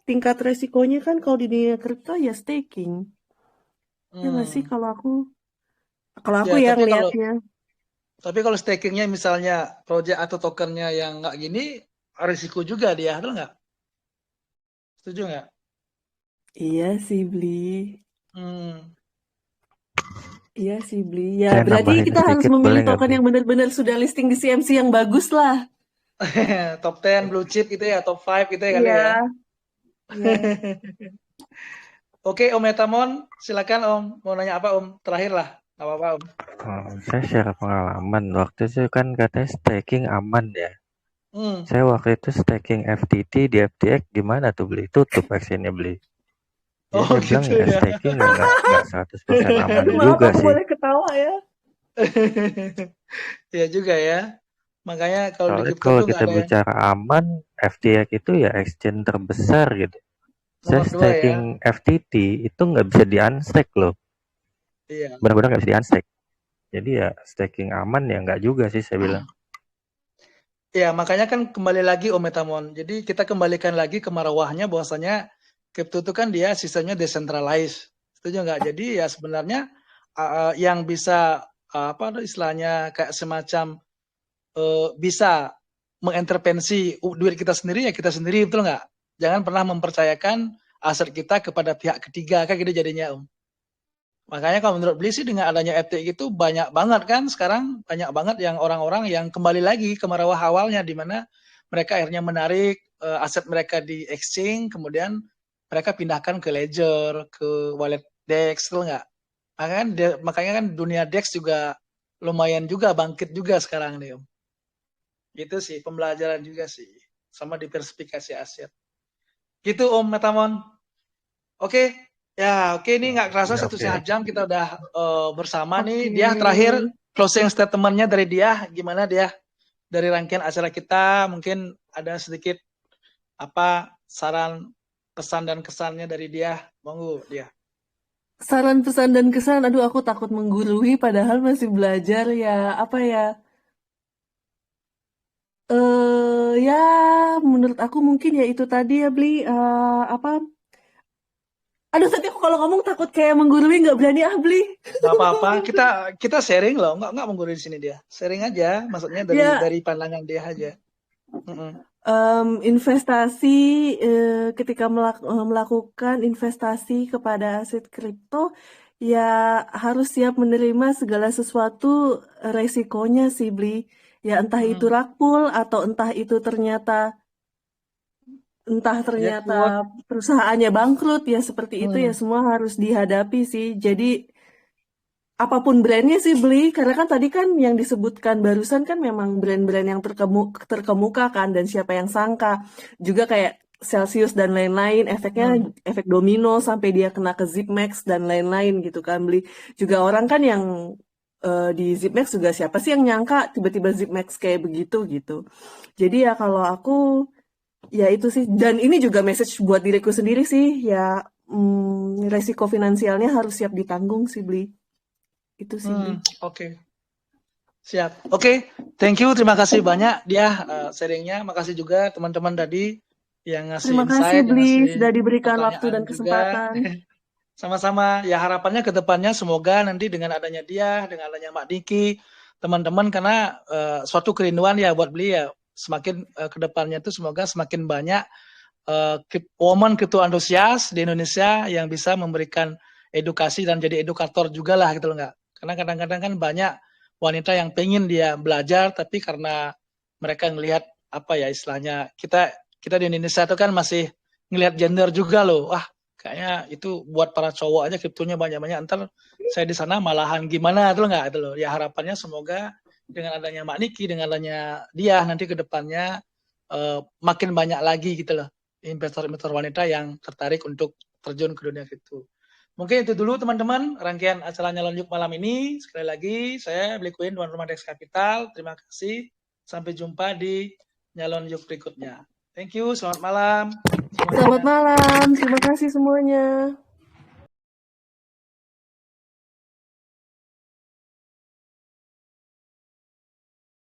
Speaker 2: tingkat resikonya kan kalau di dunia kripto ya staking. Ya nggak sih kalau aku ya ngelihatnya.
Speaker 1: Tapi kalau stakingnya misalnya project atau tokennya yang nggak gini, risiko juga dia, betul nggak? Setuju nggak?
Speaker 2: Iya sih Bli. Iya sih Bli. Ya
Speaker 4: Saya
Speaker 2: berarti
Speaker 4: nambahin
Speaker 2: kita harus
Speaker 4: sedikit, boleh
Speaker 2: memilih
Speaker 4: nggak,
Speaker 2: token
Speaker 4: Bli?
Speaker 2: yang benar-benar sudah listing di CMC yang bagus lah.
Speaker 1: Top 10 blue chip gitu ya, top 5 gitu ya kali
Speaker 2: Iya.
Speaker 1: ya.
Speaker 2: Iya.
Speaker 1: Oke Om Metamon, silakan Om. Mau nanya apa Om? Terakhir lah, nggak apa-apa Om.
Speaker 4: Saya share pengalaman. Waktu itu kan katanya staking aman ya. Saya waktu itu staking FTT di FTX gimana tuh Bli? Tutup actionnya Bli. Jadi saya bilang
Speaker 1: gitu
Speaker 4: ya staking nggak 100% aman
Speaker 2: Maaf,
Speaker 4: juga
Speaker 2: aku
Speaker 4: sih.
Speaker 2: boleh ketawa ya.
Speaker 1: Iya juga ya. Makanya kalau di
Speaker 4: Soalnya
Speaker 1: kripto
Speaker 4: kalau
Speaker 1: tuh nggak
Speaker 4: kita
Speaker 1: ada yang
Speaker 4: bicara aman, FTX itu ya exchange terbesar gitu. Saya
Speaker 1: nomor 2 ya.
Speaker 4: staking FTT itu nggak bisa di-unstack loh.
Speaker 1: Iya.
Speaker 4: Benar-benar nggak bisa di-unstack. Jadi ya staking aman ya nggak juga sih saya bilang.
Speaker 1: Ya, makanya kan kembali lagi Om Metamon. Jadi kita kembalikan lagi ke marwahnya bahwasanya kripto itu kan dia sistemnya decentralized. Setuju nggak? Jadi ya sebenarnya yang bisa istilahnya kayak semacam bisa mengintervensi duit kita sendiri ya kita sendiri, betul nggak? Jangan pernah mempercayakan aset kita kepada pihak ketiga, kan gitu jadinya Om. Makanya kalau menurut Beli sih dengan adanya FTX itu banyak banget kan sekarang banyak banget yang orang-orang yang kembali lagi ke marwah awalnya di mana mereka akhirnya menarik aset mereka di exchange kemudian mereka pindahkan ke ledger, ke wallet DEX, betul nggak? Makanya kan dunia DEX juga lumayan juga bangkit juga sekarang nih Om. Gitu sih pembelajaran juga sih sama diversifikasi aset. Gitu Om Metamon. Oke. Ya, oke ini nggak kerasa 1,5 jam kita udah bersama nih. Dia terakhir closing statement-nya dari dia gimana dia dari rangkaian acara kita mungkin ada sedikit saran pesan dan kesannya dari dia. Monggo dia.
Speaker 2: Saran pesan dan kesan, aduh aku takut menggurui padahal masih belajar ya. Apa ya? Ya menurut aku mungkin ya itu tadi ya Bli Aduh, tadi aku kalau ngomong takut kayak menggurui, nggak berani beli.
Speaker 1: Nggak apa-apa, kita sharing loh, nggak menggurui di sini dia. Sharing aja, maksudnya dari pandangan dia aja.
Speaker 2: Investasi ketika melakukan investasi kepada aset kripto, ya harus siap menerima segala sesuatu resikonya sih, Bli. Ya entah itu rakpul atau entah ternyata perusahaannya bangkrut, ya seperti itu ya, semua harus dihadapi sih. Jadi apapun brandnya sih Bli, karena kan tadi kan yang disebutkan barusan kan memang brand-brand yang terkemuka kan, dan siapa yang sangka juga kayak Celsius dan lain-lain, efeknya efek domino sampai dia kena ke Zipmax dan lain-lain gitu kan Bli. Juga orang kan yang di Zipmax juga siapa sih yang nyangka tiba-tiba Zipmax kayak begitu gitu. Jadi ya kalau aku ya itu sih, dan ini juga message buat diriku sendiri sih ya, resiko finansialnya harus siap ditanggung sih Bli. Itu sih Bli.
Speaker 1: Oke. Siap. Oke, thank you, terima kasih banyak dia sharingnya. Makasih juga teman-teman tadi yang ngasih
Speaker 2: Terima
Speaker 1: insight,
Speaker 2: kasih Bli,
Speaker 1: yang
Speaker 2: sudah diberikan
Speaker 1: pertanyaan
Speaker 2: waktu dan
Speaker 1: juga.
Speaker 2: kesempatan.
Speaker 1: Sama-sama, ya harapannya ke depannya semoga nanti dengan adanya dia, dengan adanya Mbak Niki, teman-teman, karena suatu kerinduan ya buat Bli ya, semakin ke depannya itu semoga semakin banyak woman crypto antusias di Indonesia yang bisa memberikan edukasi dan jadi edukator juga lah gitu loh, nggak? Karena kadang-kadang kan banyak wanita yang pengen dia belajar, tapi karena mereka ngelihat apa ya istilahnya, kita di Indonesia itu kan masih ngelihat gender juga loh. Wah, kayaknya itu buat para cowok aja kriptonya banyak-banyak, ntar saya di sana malahan gimana itu nggak itu loh. Ya harapannya semoga dengan adanya Mbak Niki, dengan adanya dia nanti ke depannya makin banyak lagi gitu loh investor-investor wanita yang tertarik untuk terjun ke dunia kripto. Mungkin itu dulu teman-teman rangkaian acara Nyalon Yuk malam ini. Sekali lagi saya Bli Queen, tuan rumah Dex Capital. Terima kasih. Sampai jumpa di Nyalon Yuk berikutnya. Thank you. Selamat malam.
Speaker 2: Selamat malam. Terima kasih semuanya.